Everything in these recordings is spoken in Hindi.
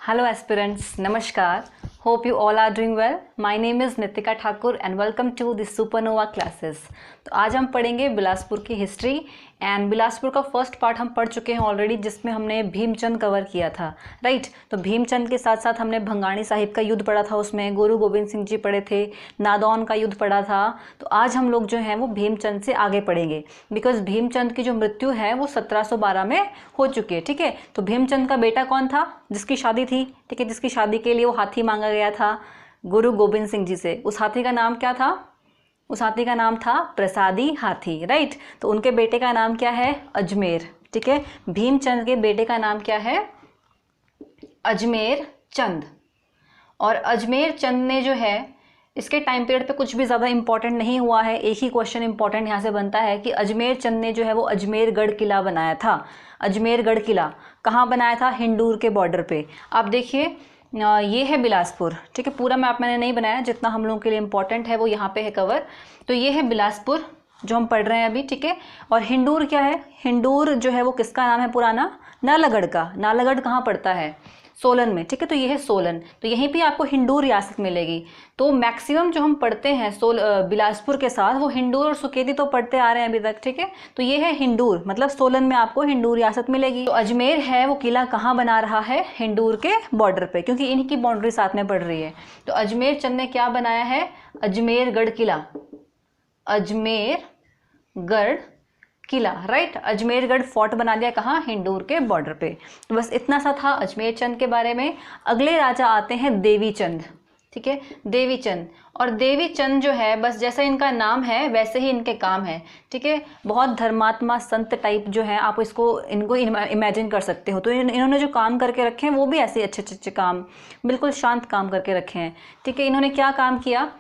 Hello aspirants, Namaskar. Hope you all are doing well. My name is Nitika Thakur and welcome to the Supernova classes. तो आज हम पढ़ेंगे बिलासपुर की हिस्ट्री एंड बिलासपुर का फर्स्ट पार्ट हम पढ़ चुके हैं ऑलरेडी, जिसमें हमने भीमचंद कवर किया था, राइट। तो भीमचंद के साथ साथ हमने भंगाणी साहिब का युद्ध पढ़ा था, उसमें गुरु गोविंद सिंह जी पढ़े थे, नादौन का युद्ध पढ़ा था। तो आज हम लोग जो हैं वो भीमचंद से आगे पढ़ेंगे, बिकॉज भीमचंद की जो मृत्यु है वो 1712 में हो चुकी है, ठीक है। तो भीमचंद का बेटा कौन था? जिसकी शादी थी, ठीक है, जिसकी शादी के लिए वो हाथी मांगा गया था गुरु गोविंद सिंह जी से। उस हाथी का नाम क्या था? उस हाथी का नाम था प्रसादी हाथी, राइट। तो उनके बेटे का नाम क्या है? अजमेर, ठीक है। भीमचंद के बेटे का नाम क्या है? अजमेर चंद। और अजमेर चंद ने जो है, इसके टाइम पीरियड पे कुछ भी ज़्यादा इंपॉर्टेंट नहीं हुआ है। एक ही क्वेश्चन इंपॉर्टेंट यहाँ से बनता है कि अजमेर चंद ने जो है वो अजमेरगढ़ किला बनाया था। अजमेरगढ़ किला कहाँ बनाया था? हिंडूर के बॉर्डर पे। आप देखिए, ये है बिलासपुर, ठीक है। पूरा मैप मैंने नहीं बनाया, जितना हम लोगों के लिए इंपॉर्टेंट है वो यहाँ पे है कवर। तो ये है बिलासपुर जो हम पढ़ रहे हैं अभी, ठीक है। और हिंडूर क्या है? हिंडूर जो है वो किसका नाम है पुराना? नालागढ़ का। नालागढ़ कहाँ पड़ता है? सोलन में, ठीक है। तो ये है सोलन, तो यहीं पे आपको हिंडूर रियासत मिलेगी। तो मैक्सिमम जो हम पढ़ते हैं बिलासपुर के साथ, वो हिंडूर और सुकेती तो पढ़ते आ रहे हैं अभी तक, ठीक है। तो ये है हिंडूर, मतलब सोलन में आपको हिंडूर रियासत मिलेगी। तो अजमेर है वो किला कहाँ बना रहा है? हिंडूर के बॉर्डर पे, क्योंकि इनकी बाउंड्री साथ में पड़ रही है। तो अजमेर चंद ने क्या बनाया है? अजमेरगढ़ किला। अजमेरगढ़ किला, राइट। अजमेरगढ़ फोर्ट बना दिया कहाँ? हिंडूर के बॉर्डर पे। तो बस इतना सा था अजमेर चंद के बारे में। अगले राजा आते हैं देवीचंद, ठीक है। देवीचंद, और देवीचंद जो है, बस जैसा इनका नाम है वैसे ही इनके काम है, ठीक है। बहुत धर्मात्मा संत टाइप जो है, आप इनको इमेजिन कर सकते हो। तो इन्होंने जो काम करके रखे हैं वो भी ऐसे अच्छे काम, बिल्कुल शांत काम करके रखे हैं, ठीक है। इन्होंने क्या काम किया?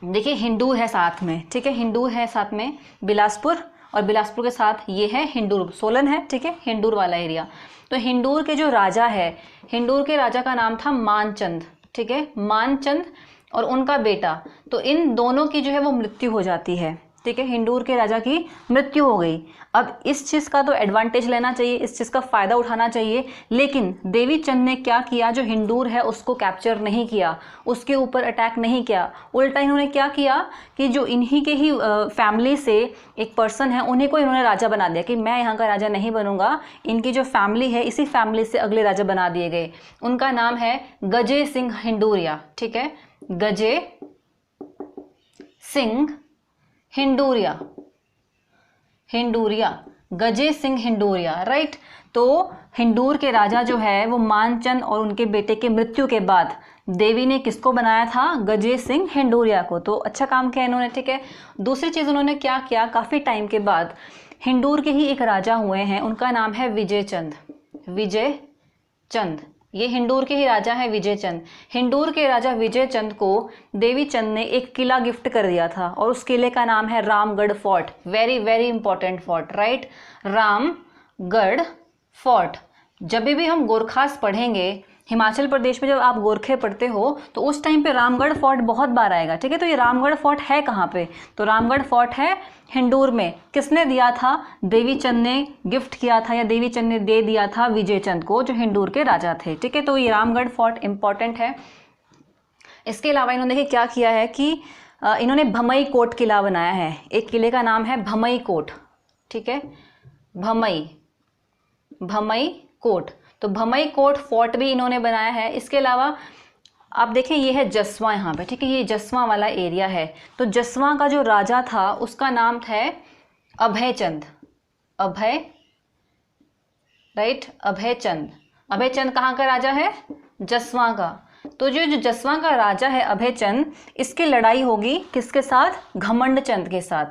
देखिए, हिंडूर है साथ में, ठीक है। हिंडूर है साथ में बिलासपुर, और बिलासपुर के साथ ये है हिंडूर, सोलन है, ठीक है, हिंडूर वाला एरिया। तो हिंडूर के जो राजा है, हिंडूर के राजा का नाम था मानचंद, ठीक है, मानचंद, और उनका बेटा। तो इन दोनों की जो है वो मृत्यु हो जाती है, ठीक है। हिंडूर के राजा की मृत्यु हो गई। अब इस चीज़ का तो एडवांटेज लेना चाहिए, इस चीज़ का फ़ायदा उठाना चाहिए, लेकिन देवीचंद ने क्या किया? जो हिंडूर है उसको कैप्चर नहीं किया, उसके ऊपर अटैक नहीं किया। उल्टा इन्होंने क्या किया कि जो इन्हीं के ही फैमिली से एक पर्सन है, उन्हीं को इन्होंने राजा बना दिया कि मैं यहाँ का राजा नहीं बनूंगा। इनकी जो फैमिली है, इसी फैमिली से अगले राजा बना दिए गए। उनका नाम है गजे सिंह हिंडूरिया, ठीक है, गजे सिंह हिंडूरिया, हिंडूरिया, गजे सिंह हिंडूरिया, राइट। तो हिंडूर के राजा जो है वो मानचंद और उनके बेटे के मृत्यु के बाद देवी ने किसको बनाया था? गजे सिंह हिंडूरिया को। तो अच्छा काम किया इन्होंने, ठीक है। दूसरी चीज़ उन्होंने क्या किया? काफ़ी टाइम के बाद हिंडूर के ही एक राजा हुए हैं, उनका नाम है विजयचंद। विजयचंद, ये हिंडूर के ही राजा है विजयचंद। हिंडूर के राजा विजयचंद को देवीचंद ने एक किला गिफ्ट कर दिया था, और उस किले का नाम है Ramgarh fort. Very very important fort, right, Ramgarh fort. जब भी हम गोरखास पढ़ेंगे, हिमाचल प्रदेश में जब आप गोरखे पढ़ते हो तो उस टाइम पे रामगढ़ फोर्ट बहुत बार आएगा, ठीक है। तो ये रामगढ़ फोर्ट है कहाँ पे? तो रामगढ़ फोर्ट है हिंडूर में। किसने दिया था? देवीचंद ने गिफ्ट किया था, या देवीचंद ने दे दिया था विजयचंद को, जो हिंडूर के राजा थे, ठीक है। तो ये रामगढ़ फोर्ट इंपॉर्टेंट है। इसके अलावा इन्होंने देखिए क्या किया है कि इन्होंने भमई कोट किला बनाया है। एक किले का नाम है भमई कोट, ठीक है, भमई कोट। तो भमई कोट फोर्ट भी इन्होंने बनाया है। इसके अलावा आप देखें, ये है जसवां यहाँ पे, ठीक है, ये जसवां वाला एरिया है। तो जसवां का जो राजा था उसका नाम था अभयचंद, अभय, राइट, अभयचंद। अभयचंद कहाँ का राजा है? जसवां का। तो जो जसवां का राजा है अभयचंद, इसकी लड़ाई होगी किसके साथ? घमंड चंद के साथ,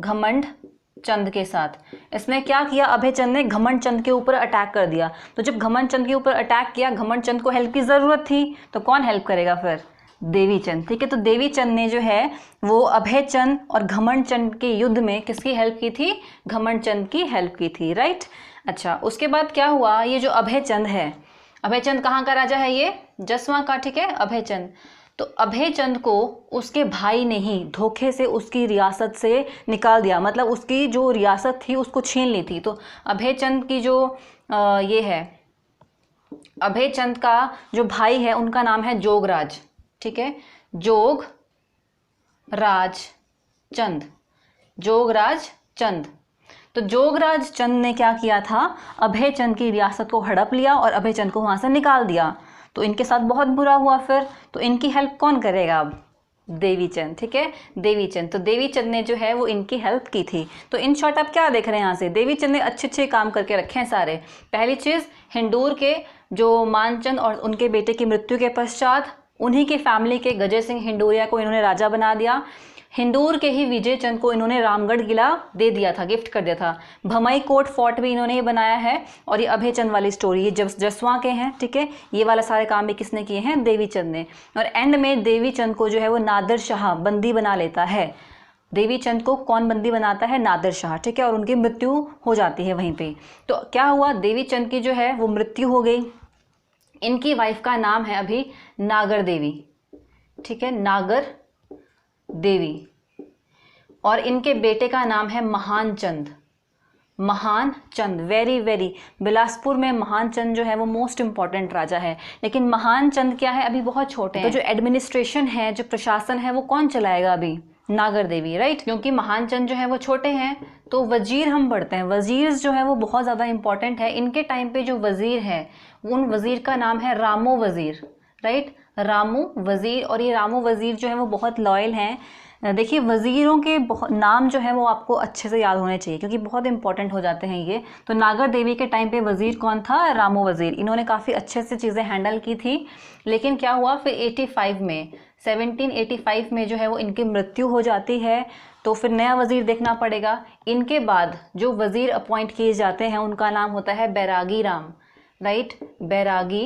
घमंड चंद के साथ। इसने क्या किया? अभयचंद ने घमंड चंद के ऊपर अटैक कर दिया। तो जब घमंड चंद के ऊपर अटैक किया, घमंड चंद को हेल्प की ज़रूरत थी, तो कौन हेल्प करेगा फिर? देवीचंद, ठीक है। तो देवीचंद ने जो है वो अभयचंद और घमंड चंद के युद्ध में किसकी हेल्प की थी? घमंड चंद की हेल्प की थी, राइट। अच्छा, उसके बाद क्या हुआ? ये जो अभयचंद है, अभयचंद कहाँ का राजा है? ये जसवां का, ठीक है, अभयचंद। तो अभयचंद को उसके भाई ने ही धोखे से उसकी रियासत से निकाल दिया, मतलब उसकी जो रियासत थी उसको छीन ली थी। तो अभयचंद की जो ये है अभय चंद का जो भाई है उनका नाम है जोगराज, ठीक है, जोगराज चंद, जोगराज चंद। तो जोगराज चंद ने क्या किया था, अभय चंद की रियासत को हड़प लिया और अभय चंद को वहां से निकाल दिया। तो इनके साथ बहुत बुरा हुआ फिर, तो इनकी हेल्प कौन करेगा अब, देवीचंद, ठीक है, देवीचंद। तो देवीचंद ने जो है वो इनकी हेल्प की थी। तो इन शॉर्ट आप क्या देख रहे हैं यहाँ से, देवीचंद ने अच्छे अच्छे काम करके रखे हैं सारे। पहली चीज़, हिंदूर के जो मानचंद और उनके बेटे की मृत्यु के पश्चात उन्हीं के फैमिली के गजय सिंह हिंडूरिया को इन्होंने राजा बना दिया। हिंदूर के ही विजय चंद को इन्होंने रामगढ़ किला दे दिया था, गिफ्ट कर दिया था। भमई कोट फोर्ट भी इन्होंने बनाया है। और ये अभय चंद वाली स्टोरी ये जसवां के हैं, ठीक है, ये वाला सारे काम भी किसने किए हैं, देवीचंद ने। और एंड में देवीचंद को जो है वो नादिर शाह बंदी बना लेता है। देवीचंद को कौन बंदी बनाता है, नादिर शाह, ठीक है, और उनकी मृत्यु हो जाती है वहीं पे। तो क्या हुआ, देवीचंद की जो है वो मृत्यु हो गई। इनकी वाइफ का नाम है अभी नागर देवी, ठीक है, नागर देवी। और इनके बेटे का नाम है महान चंद, महान चंद, वेरी वेरी, बिलासपुर में महान चंद जो है वो मोस्ट इंपॉर्टेंट राजा है। लेकिन महान चंद क्या है, अभी बहुत छोटे हैं। तो जो एडमिनिस्ट्रेशन है, जो प्रशासन है, वो कौन चलाएगा अभी, नागर देवी, राइट। क्योंकि महान चंद जो है वो छोटे हैं। तो वजीर हम पढ़ते हैं, वजीर जो है वो बहुत ज़्यादा इंपॉर्टेंट है। इनके टाइम पे जो वजीर है उन वजीर का नाम है रामो वजीर, राइट, रामू वजीर। और ये रामू वजीर जो है वो बहुत लॉयल हैं। देखिए वजीरों के नाम जो है वो आपको अच्छे से याद होने चाहिए क्योंकि बहुत इंपॉर्टेंट हो जाते हैं ये। तो नागर देवी के टाइम पे वजीर कौन था, रामू वजीर। इन्होंने काफ़ी अच्छे से चीज़ें हैंडल की थी। लेकिन क्या हुआ फिर 85 में, 1785 में जो है वो इनकी मृत्यु हो जाती है। तो फिर नया वजीर देखना पड़ेगा। इनके बाद जो वजीर अपॉइंट किए जाते हैं उनका नाम होता है बैरागी राम, राइट, बैरागी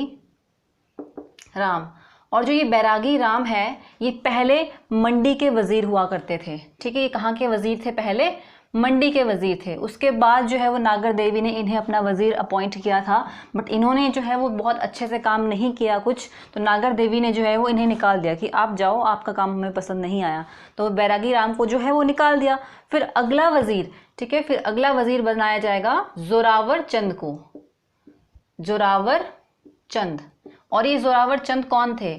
राम। और जो ये बैरागी राम है ये पहले मंडी के वजीर हुआ करते थे, ठीक है। ये कहाँ के वजीर थे, पहले मंडी के वजीर थे। उसके बाद जो है वो नागर देवी ने इन्हें अपना वजीर अपॉइंट किया था, बट इन्होंने जो है वो बहुत अच्छे से काम नहीं किया कुछ। तो नागर देवी ने जो है वो इन्हें निकाल दिया कि आप जाओ, आपका काम हमें पसंद नहीं आया। तो बैरागी राम को जो है वो निकाल दिया। फिर अगला वजीर, ठीक है, फिर अगला वजीर बनाया जाएगा जोरावर चंद को, जोरावर चंद। और ये जोरावर चंद कौन थे,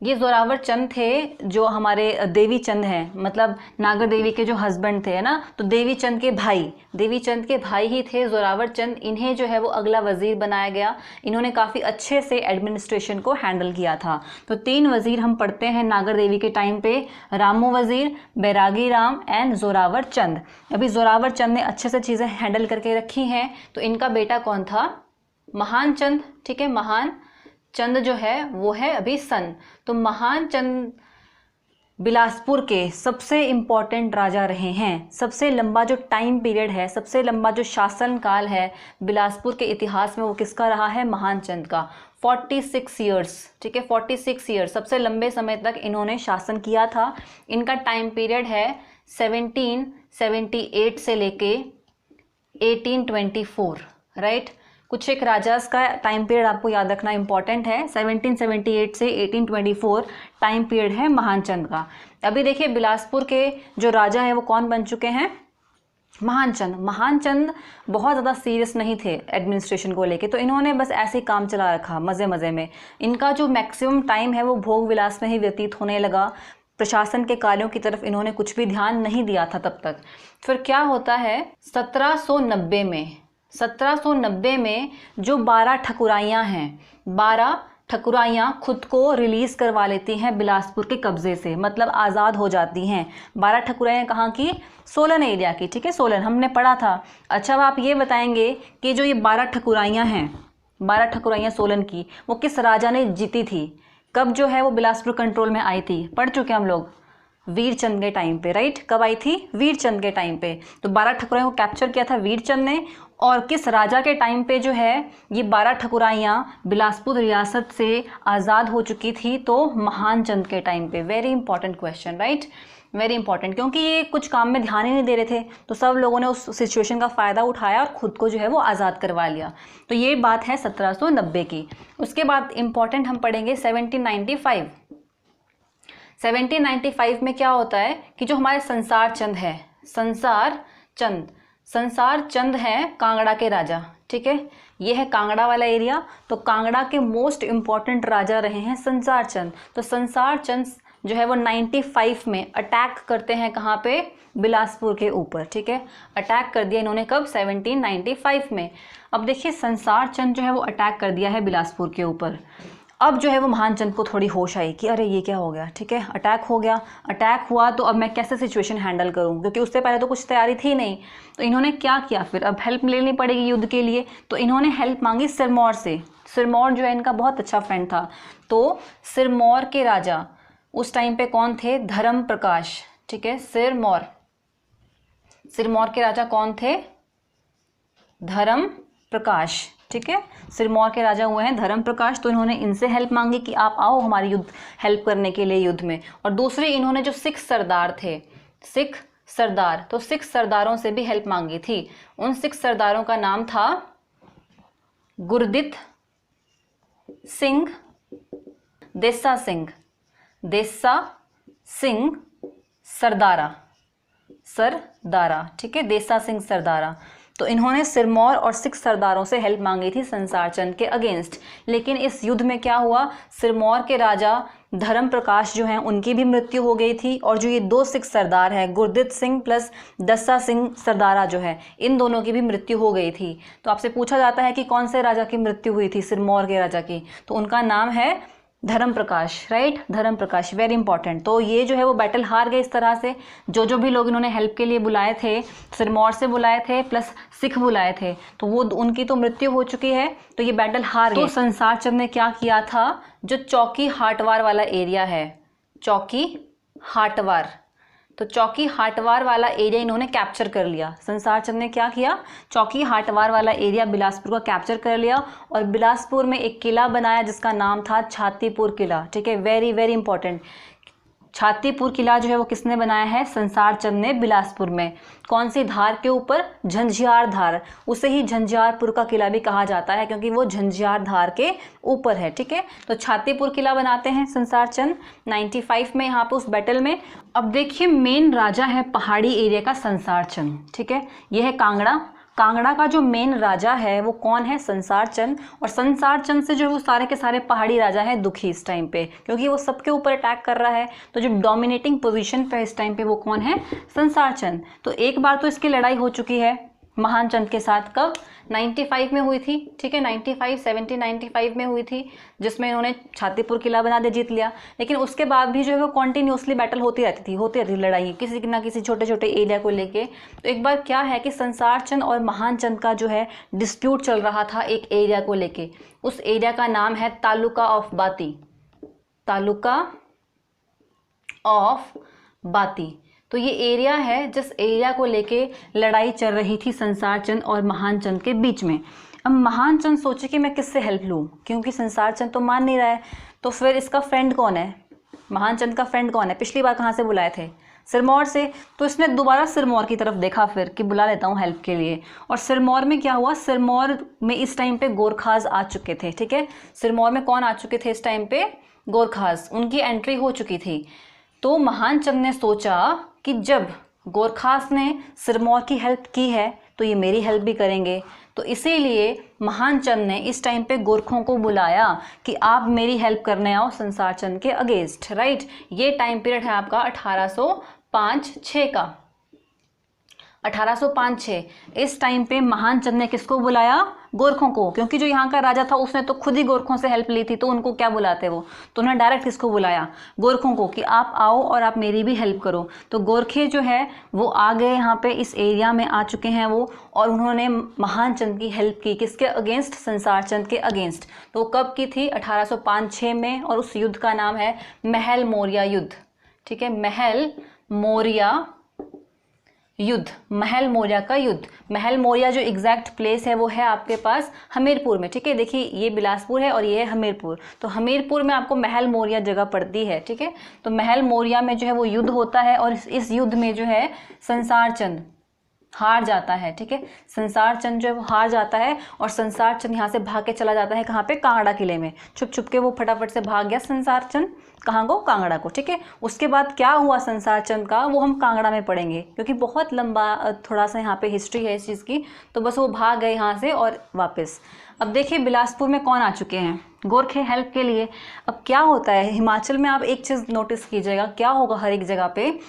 ये जोरावर चंद थे जो हमारे देवी चंद हैं, मतलब नागर देवी के जो हस्बैंड थे, है ना। तो देवी चंद के भाई, देवी चंद के भाई ही थे जोरावर चंद। इन्हें जो है वो अगला वजीर बनाया गया। इन्होंने काफ़ी अच्छे से एडमिनिस्ट्रेशन को हैंडल किया था। तो 3 वजीर हम पढ़ते हैं नागर देवी के टाइम पे, रामो वजीर, बैरागी राम एंड जोरावर चंद। अभी जोरावर चंद ने अच्छे से चीज़ें हैंडल करके रखी हैं। तो इनका बेटा कौन था, महान चंद, ठीक है, महान चंद जो है वो है अभी सन। तो महान चंद बिलासपुर के सबसे इम्पॉर्टेंट राजा रहे हैं। सबसे लंबा जो टाइम पीरियड है, सबसे लंबा जो शासन काल है बिलासपुर के इतिहास में वो किसका रहा है, महान चंद का। 46 ईयर्स, ठीक है, 46 ईयर्स, सबसे लंबे समय तक इन्होंने शासन किया था। इनका टाइम पीरियड है 1778 से लेके 1824, राइट। कुछ एक राजास का टाइम पीरियड आपको याद रखना इंपॉर्टेंट है। 1778 से 1824 टाइम पीरियड है महान चंद का। अभी देखिए बिलासपुर के जो राजा हैं वो कौन बन चुके हैं, महान चंद। महान चंद बहुत ज़्यादा सीरियस नहीं थे एडमिनिस्ट्रेशन को लेके, तो इन्होंने बस ऐसे ही काम चला रखा मज़े मज़े में। इनका जो मैक्सिमम टाइम है वो भोग विलास में ही व्यतीत होने लगा। प्रशासन के कार्यों की तरफ इन्होंने कुछ भी ध्यान नहीं दिया था तब तक। फिर क्या होता है 1790 में जो 12 ठकुराइयाँ हैं, 12 ठकुराइयाँ खुद को रिलीज़ करवा लेती हैं बिलासपुर के कब्ज़े से, मतलब आज़ाद हो जाती हैं। 12 ठकुराइयाँ कहाँ की, सोलन एरिया की, ठीक है, सोलन हमने पढ़ा था। अच्छा अब आप ये बताएंगे कि जो ये 12 ठकुराइयाँ हैं, 12 ठकुराइयाँ सोलन की, वो किस राजा ने जीती थी, कब जो है वो बिलासपुर कंट्रोल में आई थी, पढ़ चुके हम लोग, वीरचंद के टाइम पे, राइट। कब आई थी, वीरचंद के टाइम पे। तो 12 ठकुराइयों को कैप्चर किया था वीरचंद ने। और किस राजा के टाइम पे जो है ये 12 ठकुराइयाँ बिलासपुर रियासत से आज़ाद हो चुकी थी, तो महान चंद के टाइम पे। Very important question, right, very important, क्योंकि ये कुछ काम में ध्यान ही नहीं दे रहे थे, तो सब लोगों ने उस सिचुएशन का फ़ायदा उठाया और ख़ुद को जो है वो आज़ाद करवा लिया। तो ये बात है 1790 की। उसके बाद इंपॉर्टेंट हम पढ़ेंगे 1795। 1795 में क्या होता है कि जो हमारे संसार चंद है, संसार चंद हैं कांगड़ा के राजा, ठीक है। ये है कांगड़ा वाला एरिया। तो कांगड़ा के मोस्ट इम्पॉर्टेंट राजा रहे हैं संसार चंद। तो संसार चंद जो है वो 95 में अटैक करते हैं कहाँ पे, बिलासपुर के ऊपर, ठीक है। अटैक कर दिया इन्होंने कब, 1795 में। अब देखिए संसार चंद जो है वो अटैक कर दिया है बिलासपुर के ऊपर। अब जो है वो महान चंद को थोड़ी होश आई कि अरे ये क्या हो गया, ठीक है, अटैक हो गया। अटैक हुआ तो अब मैं कैसे सिचुएशन हैंडल करूं, क्योंकि उससे पहले तो कुछ तैयारी थी नहीं। तो इन्होंने क्या किया, फिर अब हेल्प लेनी पड़ेगी युद्ध के लिए, तो इन्होंने हेल्प मांगी सिरमौर से। सिरमौर जो है इनका बहुत अच्छा फ्रेंड था। तो सिरमौर के राजा उस टाइम पे कौन थे, धर्म प्रकाश, ठीक है। सिरमौर के राजा कौन थे, धर्म प्रकाश, ठीक है। सिरमौर के राजा हुए हैं धर्म प्रकाश। तो इन्होंने इनसे हेल्प मांगी कि आप आओ हमारी युद्ध हेल्प करने के लिए युद्ध में। और दूसरे इन्होंने जो सिख सरदार थे, सिख सरदार, तो सिख सरदारों से भी हेल्प मांगी थी। उन सिख सरदारों का नाम था गुरदित सिंह, देसा सिंह, देसा सिंह सरदारा, ठीक है, देसा सिंह सरदारा। तो इन्होंने सिरमौर और सिख सरदारों से हेल्प मांगी थी संसार चंद के अगेंस्ट। लेकिन इस युद्ध में क्या हुआ, सिरमौर के राजा धर्म प्रकाश जो हैं उनकी भी मृत्यु हो गई थी। और जो ये दो सिख सरदार हैं, गुरदित सिंह प्लस दस्सा सिंह सरदारा जो है, इन दोनों की भी मृत्यु हो गई थी। तो आपसे पूछा जाता है कि कौन से राजा की मृत्यु हुई थी, सिरमौर के राजा की, तो उनका नाम है धर्म प्रकाश, राइट, धर्म प्रकाश, वेरी इंपॉर्टेंट। तो ये जो है वो बैटल हार गए इस तरह से। जो भी लोग इन्होंने हेल्प के लिए बुलाए थे, सिरमौर से बुलाए थे प्लस सिख बुलाए थे, तो वो उनकी तो मृत्यु हो चुकी है, तो ये बैटल हार गए। तो संसार चंद ने क्या किया था, जो चौकी हाटवार वाला एरिया है, चौकी हाटवार, तो चौकी हाटवार वाला एरिया इन्होंने कैप्चर कर लिया। संसार चंद ने क्या किया, चौकी हाटवार वाला एरिया बिलासपुर का कैप्चर कर लिया और बिलासपुर में एक किला बनाया जिसका नाम था छातीपुर किला, ठीक है, वेरी वेरी इंपॉर्टेंट। छातीपुर किला जो है वो किसने बनाया है, संसार चंद ने, बिलासपुर में। कौन सी धार के ऊपर, झंझार धार, उसे ही झंझारपुर का किला भी कहा जाता है क्योंकि वो झंझार धार के ऊपर है, ठीक है। तो छातीपुर किला बनाते हैं संसार चंद 95 में यहाँ पे उस बैटल में। अब देखिए मेन राजा है पहाड़ी एरिया का संसार चंद, ठीक है। यह है कांगड़ा। कांगड़ा का जो मेन राजा है वो कौन है, संसार चंद। और संसार चंद से जो वो सारे के सारे पहाड़ी राजा हैं दुखी इस टाइम पे, क्योंकि वो सबके ऊपर अटैक कर रहा है। तो जो डोमिनेटिंग पोजीशन पे इस टाइम पे वो कौन है, संसार चंद। तो एक बार तो इसकी लड़ाई हो चुकी है महान चंद के साथ, कब, 95 में हुई थी, ठीक है, 1795 में हुई थी, जिसमें इन्होंने छातीपुर किला बना दे, जीत लिया। लेकिन उसके बाद भी जो है वो कॉन्टिन्यूसली बैटल होती रहती लड़ाई किसी ना किसी छोटे छोटे एरिया को लेके। तो एक बार क्या है कि संसार चंद और महान चंद का जो है डिस्प्यूट चल रहा था एक एरिया को लेके। उस एरिया का नाम है तालुका ऑफ बाती, तालुका ऑफ बाती। तो ये एरिया है जिस एरिया को लेके लड़ाई चल रही थी संसार चंद और महान चंद के बीच में। अब महान चंद सोचे कि मैं किससे हेल्प लूँ, क्योंकि संसार चंद तो मान नहीं रहा है। तो फिर इसका फ्रेंड कौन है, महान चंद का फ्रेंड कौन है, पिछली बार कहाँ से बुलाए थे, सिरमौर से। तो इसने दोबारा सिरमौर की तरफ देखा फिर कि बुला लेता हूँ हेल्प के लिए। और सिरमौर में क्या हुआ, सिरमौर में इस टाइम पे गोरखास आ चुके थे, ठीक है। सिरमौर में कौन आ चुके थे इस टाइम पे, गोरखास, उनकी एंट्री हो चुकी थी। तो महान चंद ने सोचा कि जब गोरखास ने सिरमौर की हेल्प की है तो ये मेरी हेल्प भी करेंगे। तो इसीलिए महान चंद ने इस टाइम पे गोरखों को बुलाया कि आप मेरी हेल्प करने आओ संसार चंद के अगेंस्ट, राइट। ये टाइम पीरियड है आपका 1805-6 का, 1805-6। इस टाइम पे महान चंद ने किसको बुलाया, गोरखों को, क्योंकि जो यहाँ का राजा था उसने तो खुद ही गोरखों से हेल्प ली थी, तो उनको क्या बुलाते वो, तो उन्होंने डायरेक्ट किसको बुलाया, गोरखों को, कि आप आओ और आप मेरी भी हेल्प करो। तो गोरखे जो है वो आ गए यहाँ पे, इस एरिया में आ चुके हैं वो, और उन्होंने महान चंद की हेल्प की, किसके अगेंस्ट, संसार चंद के अगेंस्ट। तो कब की थी, 1805-6 में, और उस युद्ध का नाम है महल मौर्या युद्ध, ठीक है, महल मौर्या युद्ध, महल मौर्या का युद्ध। महल मौर्या जो एग्जैक्ट प्लेस है वो है आपके पास हमीरपुर में, ठीक है। देखिए ये बिलासपुर है और ये है हमीरपुर, तो हमीरपुर में आपको महल मौर्या जगह पड़ती है, ठीक है। तो महल मौर्या में जो है वो युद्ध होता है, और इस युद्ध में जो है संसार चंद हार जाता है, ठीक है। संसार चंद जो है वो हार जाता है और संसार चंद यहाँ से भाग के चला जाता है कहाँ पे, कांगड़ा किले में। छुप छुप के वो फटाफट से भाग गया संसार चंद, कहाँ को, कांगड़ा को, ठीक है। उसके बाद क्या हुआ संसार चंद का, वो हम कांगड़ा में पढ़ेंगे, क्योंकि बहुत लंबा थोड़ा सा यहाँ पे हिस्ट्री है इस चीज़ की। तो बस वो भाग गए यहाँ से और वापस। अब देखिए बिलासपुर में कौन आ चुके हैं, गोरखे हेल्प के लिए। अब क्या होता है हिमाचल में, आप एक चीज़ नोटिस कीजिएगा, क्या होगा हर एक जगह पे,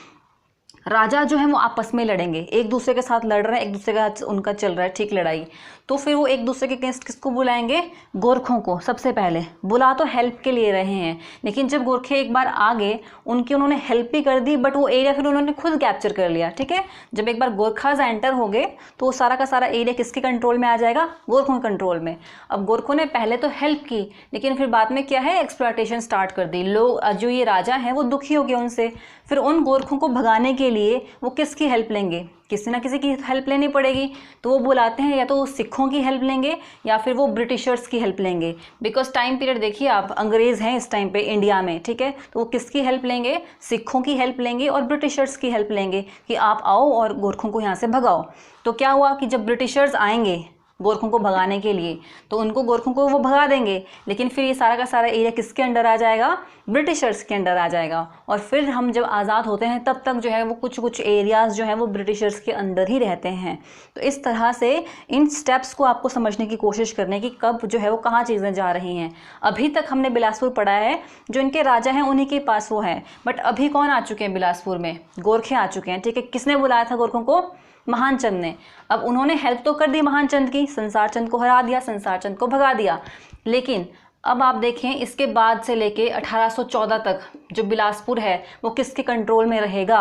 राजा जो है वो आपस में लड़ेंगे, एक दूसरे के साथ लड़ रहे हैं, एक दूसरे के साथ उनका चल रहा है ठीक लड़ाई। तो फिर वो एक दूसरे के अगेंस्ट किसको बुलाएंगे, गोरखों को। सबसे पहले बुला तो हेल्प के लिए रहे हैं, लेकिन जब गोरखे एक बार आ गए, उन्होंने हेल्प भी कर दी, बट वो एरिया फिर उन्होंने खुद कैप्चर कर लिया, ठीक है। जब एक बार गोरखाज एंटर हो गए तो वो सारा का सारा एरिया किसके कंट्रोल में आ जाएगा, गोरखों के कंट्रोल में। अब गोरखों ने पहले तो हेल्प की, लेकिन फिर बाद में क्या है, एक्सप्लॉयटेशन स्टार्ट कर दी। लोग जो ये राजा हैं वो दुखी हो गए उनसे, फिर उन गोरखों को भगाने के लिए वो किसकी हेल्प लेंगे, किसी ना किसी की हेल्प लेनी पड़ेगी। तो वो बुलाते हैं या तो सिखों की हेल्प लेंगे या फिर वो ब्रिटिशर्स की हेल्प लेंगे, बिकॉज टाइम पीरियड देखिए आप, अंग्रेज़ हैं इस टाइम पे इंडिया में, ठीक है। तो वो किसकी हेल्प लेंगे, सिखों की हेल्प लेंगे और ब्रिटिशर्स की हेल्प लेंगे कि आप आओ और गोरखों को यहाँ से भगाओ। तो क्या हुआ कि जब ब्रिटिशर्स आएंगे गोरखों को भगाने के लिए, तो उनको गोरखों को वो भगा देंगे, लेकिन फिर ये सारा का सारा एरिया किसके अंडर आ जाएगा, ब्रिटिशर्स के अंडर आ जाएगा। और फिर हम जब आज़ाद होते हैं तब तक जो है वो कुछ कुछ एरियाज़ जो है वो ब्रिटिशर्स के अंदर ही रहते हैं। तो इस तरह से इन स्टेप्स को आपको समझने की कोशिश करने की, कब जो है वो कहाँ चीज़ें जा रही हैं। अभी तक हमने बिलासपुर पढ़ा है, जो इनके राजा हैं उन्हीं के पास वो है, बट अभी कौन आ चुके हैं बिलासपुर में, गोरखे आ चुके हैं, ठीक है। किसने बुलाया था गोरखों को, महान चंद ने। अब उन्होंने हेल्प तो कर दी महान चंद की, संसार चंद को हरा दिया, संसार चंद को भगा दिया, लेकिन अब आप देखें इसके बाद से लेके 1814 तक जो बिलासपुर है वो किसके कंट्रोल में रहेगा,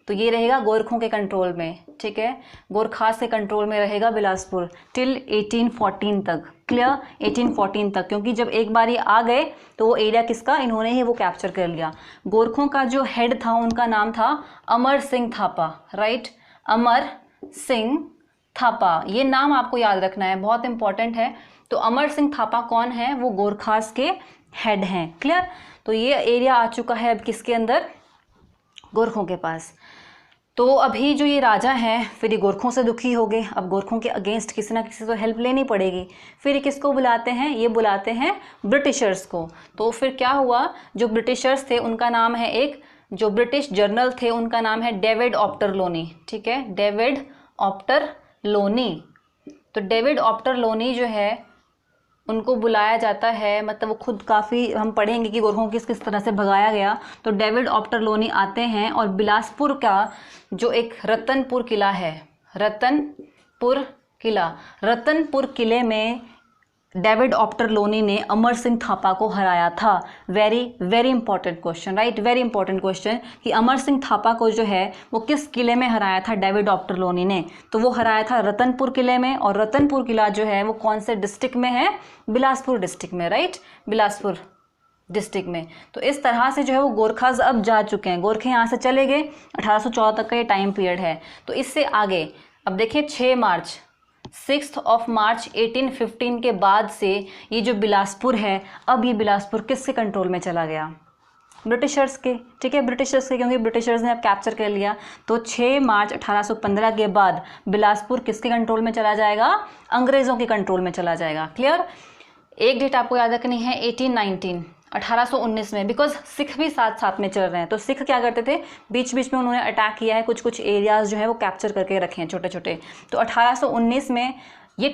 तो ये रहेगा गोरखों के कंट्रोल में, ठीक है। गोरखास के कंट्रोल में रहेगा बिलासपुर टिल 1814 तक, क्लियर, 1814 तक, क्योंकि जब एक बार ये आ गए तो वो एरिया किसका, इन्होंने ही वो कैप्चर कर लिया। गोरखों का जो हेड था उनका नाम था अमर सिंह थापा, राइट, अमर सिंह थापा, ये नाम आपको याद रखना है, बहुत इंपॉर्टेंट है। तो अमर सिंह थापा कौन है, वो गोरखास के हेड हैं, क्लियर। तो ये एरिया आ चुका है अब किसके अंदर, गोरखों के पास। तो अभी जो ये राजा हैं फिर ये गोरखों से दुखी हो गए, अब गोरखों के अगेंस्ट किसी ना किसी से हेल्प लेनी पड़ेगी, फिर ये किसको बुलाते हैं, ये बुलाते हैं ब्रिटिशर्स को। तो फिर क्या हुआ, जो ब्रिटिशर्स थे उनका नाम है, एक जो ब्रिटिश जर्नल थे उनका नाम है डेविड ऑप्टर लोनी, ठीक है, डेविड ऑप्टर लोनी। तो डेविड ऑप्टर लोनी जो है उनको बुलाया जाता है, मतलब वो खुद काफ़ी, हम पढ़ेंगे कि गोरखों को किस किस तरह से भगाया गया। तो डेविड ऑप्टर लोनी आते हैं और बिलासपुर का जो एक रतनपुर किला है, रतनपुर किला, रतनपुर किले में डेविड ऑप्टर लोनी ने अमर सिंह थापा को हराया था। Very very important question, right, very important question कि अमर सिंह थापा को जो है वो किस किले में हराया था डेविड ऑप्टर लोनी ने, तो वो हराया था रतनपुर किले में। और रतनपुर किला जो है वो कौन से डिस्ट्रिक्ट में है, बिलासपुर डिस्ट्रिक्ट में, राइट, बिलासपुर डिस्ट्रिक्ट में। तो इस तरह से जो है वो गोरखाज अब जा चुके हैं, गोरखे यहाँ से चले गए, 1814 तक का ये टाइम पीरियड है। तो इससे आगे अब देखिए 6 मार्च 1815 के बाद से ये जो बिलासपुर है, अब ये बिलासपुर किसके कंट्रोल में चला गया, ब्रिटिशर्स के, ठीक है, ब्रिटिशर्स के, क्योंकि ब्रिटिशर्स ने अब कैप्चर कर लिया। तो 6 मार्च 1815 के बाद बिलासपुर किसके कंट्रोल में चला जाएगा, अंग्रेज़ों के कंट्रोल में चला जाएगा, क्लियर। एक डेट आपको याद रखनी है 1819 में, बिकॉज सिख भी साथ साथ में चल रहे हैं। तो सिख क्या करते थे, बीच बीच में उन्होंने अटैक किया है, कुछ कुछ एरियाज़ जो है वो कैप्चर करके रखे हैं छोटे छोटे। तो 1819 में ये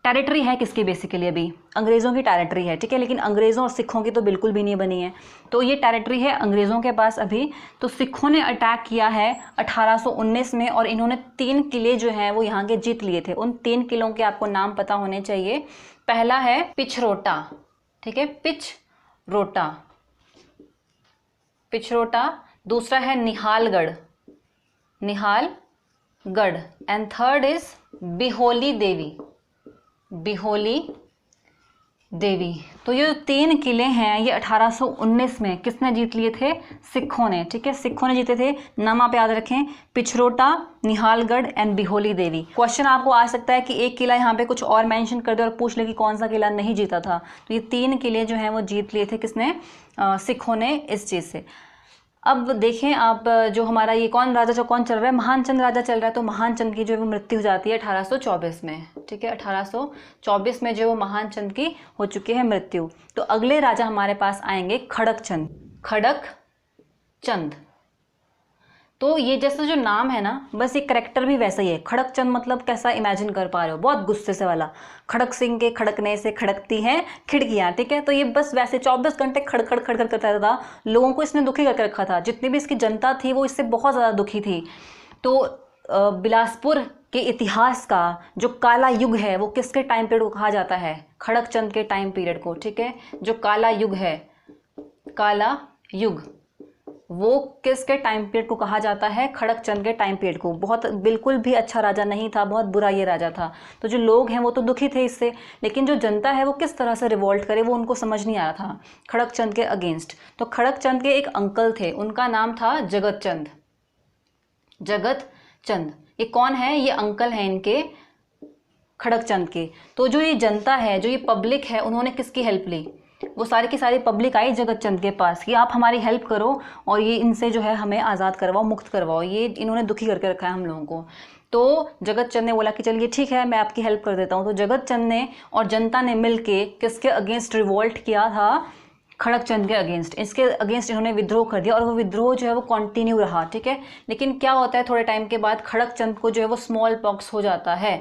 टेरिटरी है किसकी, बेसिकली अभी अंग्रेज़ों की टेरिटरी है, ठीक है, लेकिन अंग्रेज़ों और सिखों की तो बिल्कुल भी नहीं बनी है। तो ये टेरिटरी है अंग्रेज़ों के पास अभी। तो सिखों ने अटैक किया है 1819 में और इन्होंने 3 किले जो हैं वो यहाँ के जीत लिए थे। उन 3 किलों के आपको नाम पता होने चाहिए। पहला है पिछरोटा, ठीक है, पिछरोटा, दूसरा है निहालगढ़, एंड थर्ड इज बिहोली देवी। तो ये 3 किले हैं ये 1819 में किसने जीत लिए थे, सिखों ने, ठीक है, सिखों ने जीते थे। नाम आप याद रखें, पिछरोटा, निहालगढ़ एंड बिहोली देवी। क्वेश्चन आपको आ सकता है कि एक किला यहाँ पे कुछ और मेंशन कर दे और पूछ ले कि कौन सा किला नहीं जीता था। तो ये 3 किले जो हैं वो जीत लिए थे किसने, सिखों ने, इस चीज़ से। अब देखें आप, जो हमारा ये कौन राजा जो कौन चल रहा है, महान चंद राजा चल रहा है। तो महान चंद की जो है वो मृत्यु हो जाती है 1824 में, ठीक है, 1824 में जो वो महान चंद की हो चुकी है मृत्यु। तो अगले राजा हमारे पास आएंगे खड़क चंद। खड़क चंद, तो ये जैसा जो नाम है ना, बस ये करेक्टर भी वैसा ही है। खड़क चंद मतलब कैसा इमेजिन कर पा रहे हो, बहुत गुस्से से वाला। खड़क सिंह के खड़कने से खड़कती हैं खिड़कियाँ, ठीक है। तो ये बस वैसे 24 घंटे खड़ खड़ खड़ खड़ करता रहता था। लोगों को इसने दुखी करके रखा था, जितनी भी इसकी जनता थी वो इससे बहुत ज़्यादा दुखी थी। तो बिलासपुर के इतिहास का जो काला युग है वो किसके टाइम पीरियड को कहा जाता है? खड़क चंद के टाइम पीरियड को, ठीक है। जो काला युग है, काला युग, वो किसके टाइम पीरियड को कहा जाता है? खड़क चंद के टाइम पीरियड को। बहुत बिल्कुल भी अच्छा राजा नहीं था, बहुत बुरा ये राजा था। तो जो लोग हैं वो तो दुखी थे इससे, लेकिन जो जनता है वो किस तरह से रिवोल्ट करे वो उनको समझ नहीं आ रहा था खड़क चंद के अगेंस्ट। तो खड़क चंद के एक अंकल थे, उनका नाम था जगत चंद। जगत चंद ये कौन है? ये अंकल हैं इनके, खड़क चंद के। तो जो ये जनता है, जो ये पब्लिक है, उन्होंने किसकी हेल्प ली? वो सारी की सारी पब्लिक आई जगत चंद के पास कि आप हमारी हेल्प करो और ये इनसे जो है हमें आज़ाद करवाओ, मुक्त करवाओ, ये इन्होंने दुखी करके रखा है हम लोगों को। तो जगत चंद ने बोला कि चलिए ठीक है, मैं आपकी हेल्प कर देता हूँ। तो जगत चंद ने और जनता ने मिलके किसके अगेंस्ट रिवोल्ट किया था? खड़क चंद के अगेंस्ट। इसके अगेंस्ट इन्होंने विद्रोह कर दिया और वो विद्रोह जो है वो कंटिन्यू रहा, ठीक है। लेकिन क्या होता है, थोड़े टाइम के बाद खड़क चंद को जो है वो स्मॉल पॉक्स हो जाता है।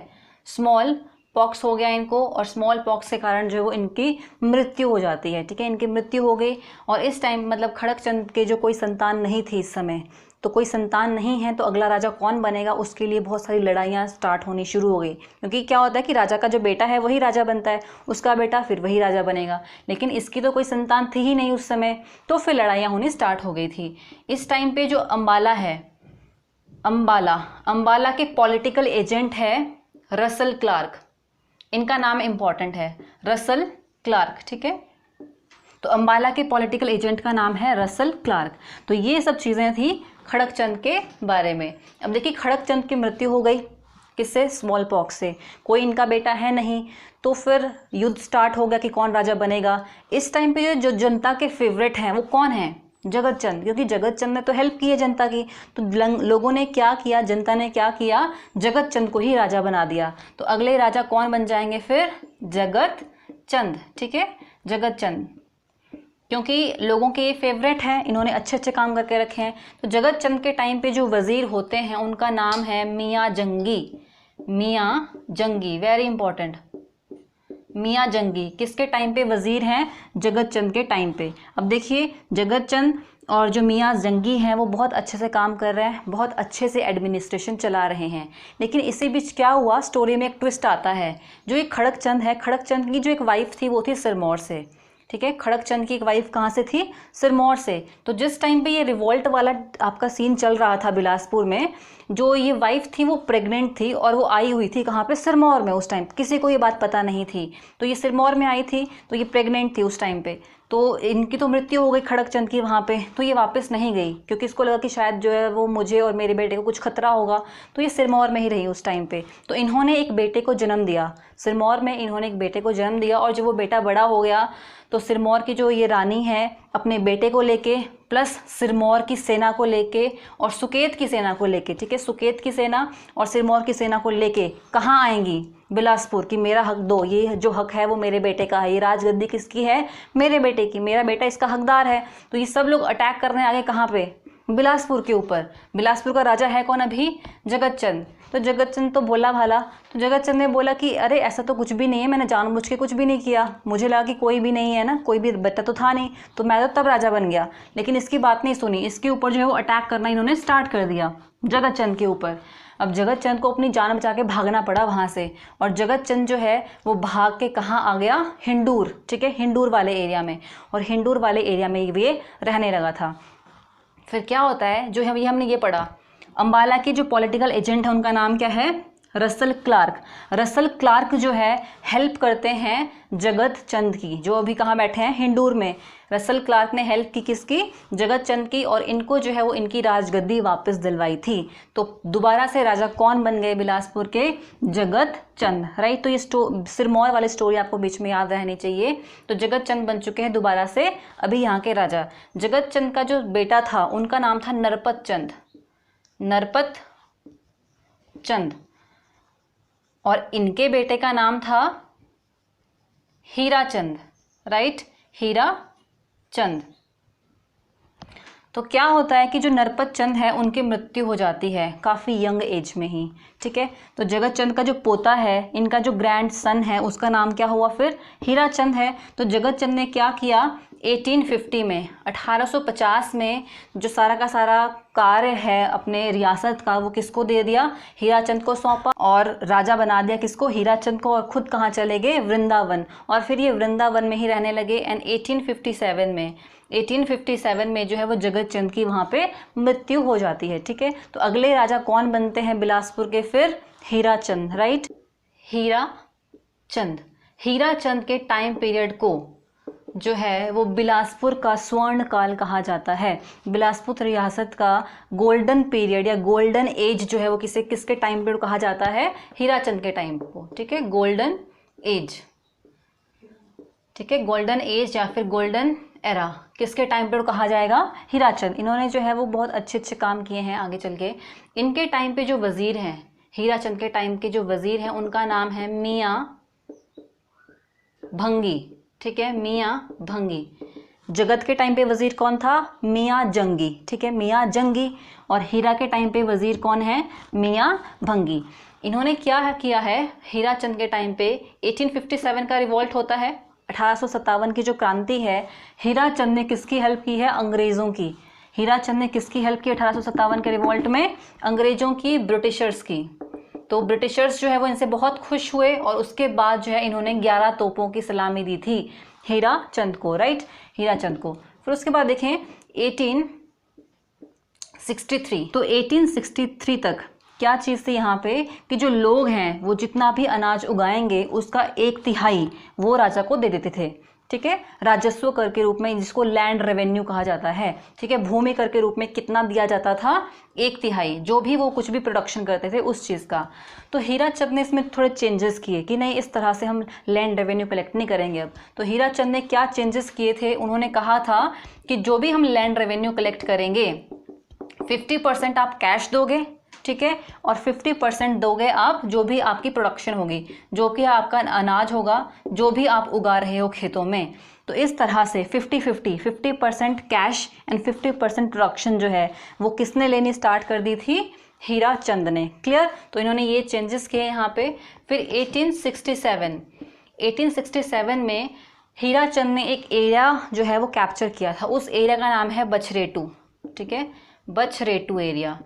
स्मॉल पॉक्स हो गया इनको, और स्मॉल पॉक्स के कारण जो है वो इनकी मृत्यु हो जाती है, ठीक है। इनकी मृत्यु हो गई। और इस टाइम मतलब खड़क चंद के जो कोई संतान नहीं थी इस समय, तो कोई संतान नहीं है तो अगला राजा कौन बनेगा, उसके लिए बहुत सारी लड़ाइयाँ स्टार्ट होनी शुरू हो गई। क्योंकि क्या होता है कि राजा का जो बेटा है वही राजा बनता है, उसका बेटा फिर वही राजा बनेगा, लेकिन इसकी तो कोई संतान थी ही नहीं उस समय। तो फिर लड़ाइयाँ होनी स्टार्ट हो गई थी। इस टाइम पे जो अंबाला है, अंबाला के पॉलिटिकल एजेंट है रसल क्लार्क। इनका नाम इंपॉर्टेंट है, रसल क्लार्क, ठीक है। तो अंबाला के पॉलिटिकल एजेंट का नाम है रसल क्लार्क। तो ये सब चीज़ें थी खड़क चंद के बारे में। अब देखिए, खड़क चंद की मृत्यु हो गई, किससे? स्मॉल पॉक्स से। कोई इनका बेटा है नहीं, तो फिर युद्ध स्टार्ट हो गया कि कौन राजा बनेगा। इस टाइम पे जो जनता के फेवरेट हैं वो कौन है? जगत चंद, क्योंकि जगत चंद ने तो हेल्प की है जनता की। तो लोगों ने क्या किया, जनता ने क्या किया, जगत चंद को ही राजा बना दिया। तो अगले राजा कौन बन जाएंगे फिर? जगत चंद, ठीक है, जगत चंद, क्योंकि लोगों के ये फेवरेट हैं, इन्होंने अच्छे अच्छे काम करके रखे हैं। तो जगत चंद के टाइम पे जो वजीर होते हैं उनका नाम है मियाँ जंगी। मियाँ जंगी, वेरी इंपॉर्टेंट। मियाँ जंगी किसके टाइम पे वजीर हैं? जगत चंद के टाइम पे। अब देखिए, जगत चंद और जो मियाँ जंगी हैं वो बहुत अच्छे से काम कर रहे हैं, बहुत अच्छे से एडमिनिस्ट्रेशन चला रहे हैं। लेकिन इसी बीच क्या हुआ, स्टोरी में एक ट्विस्ट आता है। जो ये खड़क चंद है, खड़क चंद की जो एक वाइफ थी वो थी सिरमौर से, ठीक है। खड़क चंद की एक वाइफ कहाँ से थी? सिरमौर से। तो जिस टाइम पे ये रिवोल्ट वाला आपका सीन चल रहा था बिलासपुर में, जो ये वाइफ थी वो प्रेग्नेंट थी और वो आई हुई थी कहाँ पे? सिरमौर में। उस टाइम किसी को ये बात पता नहीं थी, तो ये सिरमौर में आई थी, तो ये प्रेग्नेंट थी उस टाइम पे। तो इनकी तो मृत्यु हो गई खड़क चंद की वहाँ पे। तो ये वापस नहीं गई, क्योंकि इसको लगा कि शायद जो है वो मुझे और मेरे बेटे को कुछ खतरा होगा, तो ये सिरमौर में ही रही उस टाइम पे। तो इन्होंने एक बेटे को जन्म दिया सिरमौर में, इन्होंने एक बेटे को जन्म दिया। और जब वो बेटा बड़ा हो गया तो सिरमौर की जो ये रानी है अपने बेटे को लेके, प्लस सिरमौर की सेना को लेके और सुकेत की सेना को लेके, ठीक है, सुकेत की सेना और सिरमौर की सेना को लेके कहाँ आएंगी? बिलासपुर की। मेरा हक दो, ये जो हक है वो मेरे बेटे का है, ये राजगद्दी किसकी है? मेरे बेटे की, मेरा बेटा इसका हकदार है। तो ये सब लोग अटैक करने आगे कहाँ पे? बिलासपुर के ऊपर। बिलासपुर का राजा है कौन अभी? जगत चंद। तो जगत चंद तो बोला भाला, तो जगत चंद ने बोला कि अरे ऐसा तो कुछ भी नहीं है, मैंने जानबूझ के कुछ भी नहीं किया, मुझे लगा कि कोई भी नहीं है ना, कोई भी बच्चा तो था नहीं, तो मैं तो तब राजा बन गया। लेकिन इसकी बात नहीं सुनी, इसके ऊपर जो है वो अटैक करना इन्होंने स्टार्ट कर दिया जगत चंद के ऊपर। अब जगत चंद को अपनी जान बचा के भागना पड़ा वहाँ से, और जगत चंद जो है वो भाग के कहाँ आ गया? हिंडूर, ठीक है, हिंडूर वाले एरिया में। और हिंडूर वाले एरिया में ये रहने लगा था। फिर क्या होता है, जो है ये हमने ये पढ़ा, अंबाला के जो पॉलिटिकल एजेंट है उनका नाम क्या है? रसल क्लार्क जो है हेल्प करते हैं जगत चंद की, जो अभी कहाँ बैठे हैं, हिंडूर में। रसल क्लार्क ने हेल्प की किसकी, जगत चंद की, और इनको जो है वो इनकी राजगद्दी वापस दिलवाई थी। तो दोबारा से राजा कौन बन गए बिलासपुर के, जगत चंद, राइट। तो ये सिरमौर वाली स्टोरी आपको बीच में याद रहनी चाहिए। तो जगत चंद बन चुके हैं दोबारा से अभी यहाँ के राजा। जगत चंद का जो बेटा था उनका नाम था नरपत चंद, और इनके बेटे का नाम था हीरा चंद, राइट, हीरा चंद। तो क्या होता है कि जो नरपत चंद है उनकी मृत्यु हो जाती है काफ़ी यंग एज में ही, ठीक है। तो जगत चंद का जो पोता है, इनका जो ग्रैंड सन है, उसका नाम क्या हुआ फिर, हीरा चंद है। तो जगत चंद ने क्या किया, 1850 में 1850 में जो सारा का सारा कार्य है अपने रियासत का वो किसको दे दिया, हीरा चंद को सौंपा, और राजा बना दिया किसको, हीरा चंद को। और खुद कहाँ चले गए, वृंदावन, और फिर ये वृंदावन में ही रहने लगे। एंड 1857 में जो है वो जगत चंद की वहाँ पे मृत्यु हो जाती है, ठीक है। तो अगले राजा कौन बनते हैं बिलासपुर के, फिर हीरा चंद, राइट, हीरा चंद के टाइम पीरियड को जो है वो बिलासपुर का स्वर्ण काल कहा जाता है। बिलासपुर रियासत का गोल्डन पीरियड या गोल्डन एज जो है वो किसके टाइम पीरियड कहा जाता है, हीरा चंद के टाइम को, ठीक है, गोल्डन एज, ठीक है, गोल्डन एज या फिर गोल्डन एरा किसके टाइम पीरियड कहा जाएगा, हीरा चंद। इन्होंने जो है वो बहुत अच्छे काम किए हैं आगे चल के। इनके टाइम पे जो वजीर हैं, हीरा चंद के टाइम के जो वजीर हैं उनका नाम है मियाँ भंगी, ठीक है, मियाँ भंगी। जगत के टाइम पे वजीर कौन था, मियाँ जंगी, ठीक है, मियाँ जंगी। और हीरा के टाइम पे वजीर कौन है, मियाँ भंगी। इन्होंने क्या किया है, हीरा चंद के टाइम पे 1857 का रिवॉल्ट होता है, 1857 की जो क्रांति है, हीरा चंद ने किसकी हेल्प की है, अंग्रेज़ों की। हीरा चंद ने किसकी हेल्प की 1857 के रिवॉल्ट में, अंग्रेज़ों की, ब्रिटिशर्स की। तो ब्रिटिशर्स जो है वो इनसे बहुत खुश हुए और उसके बाद जो है इन्होंने 11 तोपों की सलामी दी थी हीरा चंद को, राइट, हीरा चंद को। फिर उसके बाद देखें 1863, तो 1863 तक क्या चीज़ थी यहाँ पे कि जो लोग हैं वो जितना भी अनाज उगाएंगे उसका 1/3 वो राजा को दे देते थे, ठीक है, राजस्व कर के रूप में, जिसको लैंड रेवेन्यू कहा जाता है, ठीक है। भूमि कर के रूप में कितना दिया जाता था, 1/3, जो भी वो कुछ भी प्रोडक्शन करते थे उस चीज़ का। तो हीरा चंद ने इसमें थोड़े चेंजेस किए कि नहीं, इस तरह से हम लैंड रेवेन्यू कलेक्ट नहीं करेंगे अब। तो हीरा चंद ने क्या चेंजेस किए थे, उन्होंने कहा था कि जो भी हम लैंड रेवेन्यू कलेक्ट करेंगे 50% आप कैश दोगे, ठीक है, और 50% दोगे आप जो भी आपकी प्रोडक्शन होगी, जो कि आपका अनाज होगा, जो भी आप उगा रहे हो खेतों में। तो इस तरह से 50% कैश एंड 50% प्रोडक्शन जो है वो किसने लेनी स्टार्ट कर दी थी, हीरा चंद ने, क्लियर। तो इन्होंने ये चेंजेस किए यहाँ पे। फिर 1867 में हीरा चंद ने एक एरिया जो है वो कैप्चर किया था, उस एरिया का नाम है बछरेटू, ठीक है, बछरेटू एरिया।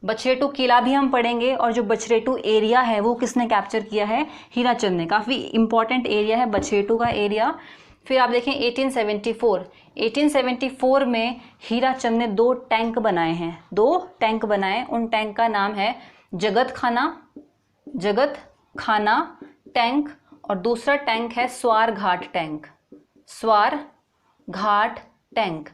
बछरेटू किला भी हम पढ़ेंगे, और जो बछरेटू एरिया है वो किसने कैप्चर किया है, हीरा चंद ने। काफ़ी इंपॉर्टेंट एरिया है बछरेटू का एरिया। फिर आप देखें 1874 में हीरा चंद ने 2 टैंक बनाए हैं, 2 टैंक बनाए। उन टैंक का नाम है जगत खाना टैंक, और दूसरा टैंक है स्वार घाट टैंक।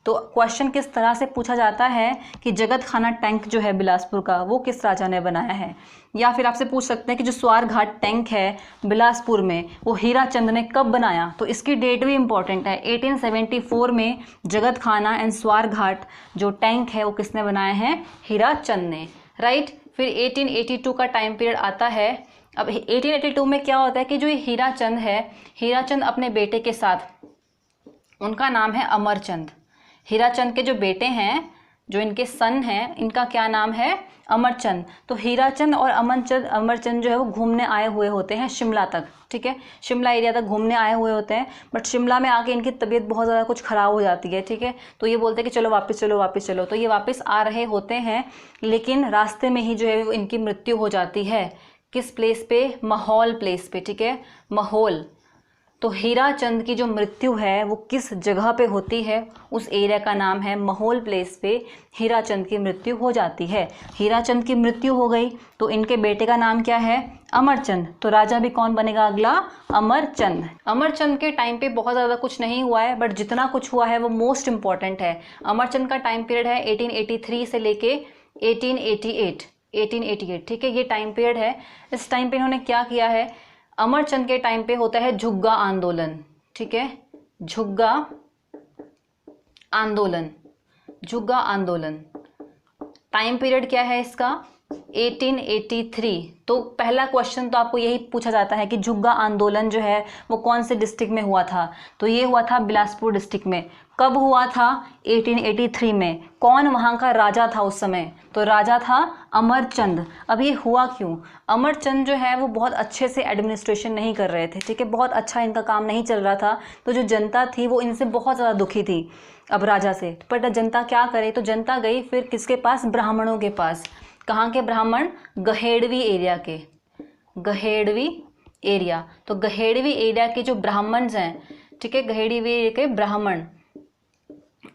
तो क्वेश्चन किस तरह से पूछा जाता है कि जगत खाना टैंक जो है बिलासपुर का वो किस राजा ने बनाया है, या फिर आपसे पूछ सकते हैं कि जो स्वार घाट टैंक है बिलासपुर में वो हीरा चंद ने कब बनाया। तो इसकी डेट भी इंपॉर्टेंट है, 1874 में जगत खाना एंड स्वार घाट जो टैंक है वो किसने बनाए हैं, हीरा चंद ने, राइट। फिर 1882 का टाइम पीरियड आता है। अब 1882 में क्या होता है कि जो हीरा चंद है, हीरा चंद अपने बेटे के साथ, उनका नाम है अमरचंद। हीरा चंद के जो बेटे हैं, जो इनके सन हैं, इनका क्या नाम है, अमरचंद। तो हीरा चंद और अमरचंद जो है वो घूमने आए हुए होते हैं शिमला तक, ठीक है, शिमला एरिया तक घूमने आए हुए होते हैं। बट शिमला में आके इनकी तबीयत बहुत ज़्यादा कुछ ख़राब हो जाती है, ठीक है। तो ये बोलते हैं कि चलो वापस चलो। तो ये वापस आ रहे होते हैं, लेकिन रास्ते में ही जो है वो इनकी मृत्यु हो जाती है। किस प्लेस पे, माहौल प्लेस पे, ठीक है, माहौल तो हीरा चंद की जो मृत्यु है वो किस जगह पे होती है, उस एरिया का नाम है महौल प्लेस पे हीरा चंद की मृत्यु हो जाती है। हीरा चंद की मृत्यु हो गई तो इनके बेटे का नाम क्या है, अमरचंद। तो राजा भी कौन बनेगा अगला, अमरचंद। अमरचंद के टाइम पे बहुत ज़्यादा कुछ नहीं हुआ है, बट जितना कुछ हुआ है वो मोस्ट इंपॉर्टेंट है। अमरचंद का टाइम पीरियड है 1883 से लेके 1888, ठीक है, ये टाइम पीरियड है। इस टाइम पे इन्होंने क्या किया है, अमरचंद के टाइम पे होता है झुग्गा आंदोलन, ठीक है, झुग्गा आंदोलन, झुग्गा आंदोलन। टाइम पीरियड क्या है इसका, 1883। तो पहला क्वेश्चन तो आपको यही पूछा जाता है कि झुग्गा आंदोलन जो है वो कौन से डिस्ट्रिक्ट में हुआ था, तो ये हुआ था बिलासपुर डिस्ट्रिक्ट में। कब हुआ था, 1883 में। कौन वहाँ का राजा था उस समय, तो राजा था अमरचंद। अब ये हुआ क्यों, अमरचंद जो है वो बहुत अच्छे से एडमिनिस्ट्रेशन नहीं कर रहे थे, ठीक है, बहुत अच्छा इनका काम नहीं चल रहा था। तो जो जनता थी वो इनसे बहुत ज़्यादा दुखी थी अब राजा से। पर जनता क्या करे, तो जनता गई फिर किसके पास, ब्राह्मणों के पास। कहाँ के ब्राह्मण, गहेड़वी एरिया के, गहेड़वी एरिया। तो गहेड़वी एरिया के जो ब्राह्मण हैं, ठीक है, गहेड़वी एरिया के ब्राह्मण,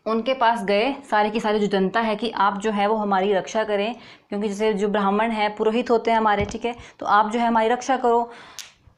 उनके पास गए सारे की सारी जो जनता है कि आप जो है वो हमारी रक्षा करें, क्योंकि जैसे जो ब्राह्मण हैं पुरोहित होते हैं हमारे, ठीक है, तो आप जो है हमारी रक्षा करो।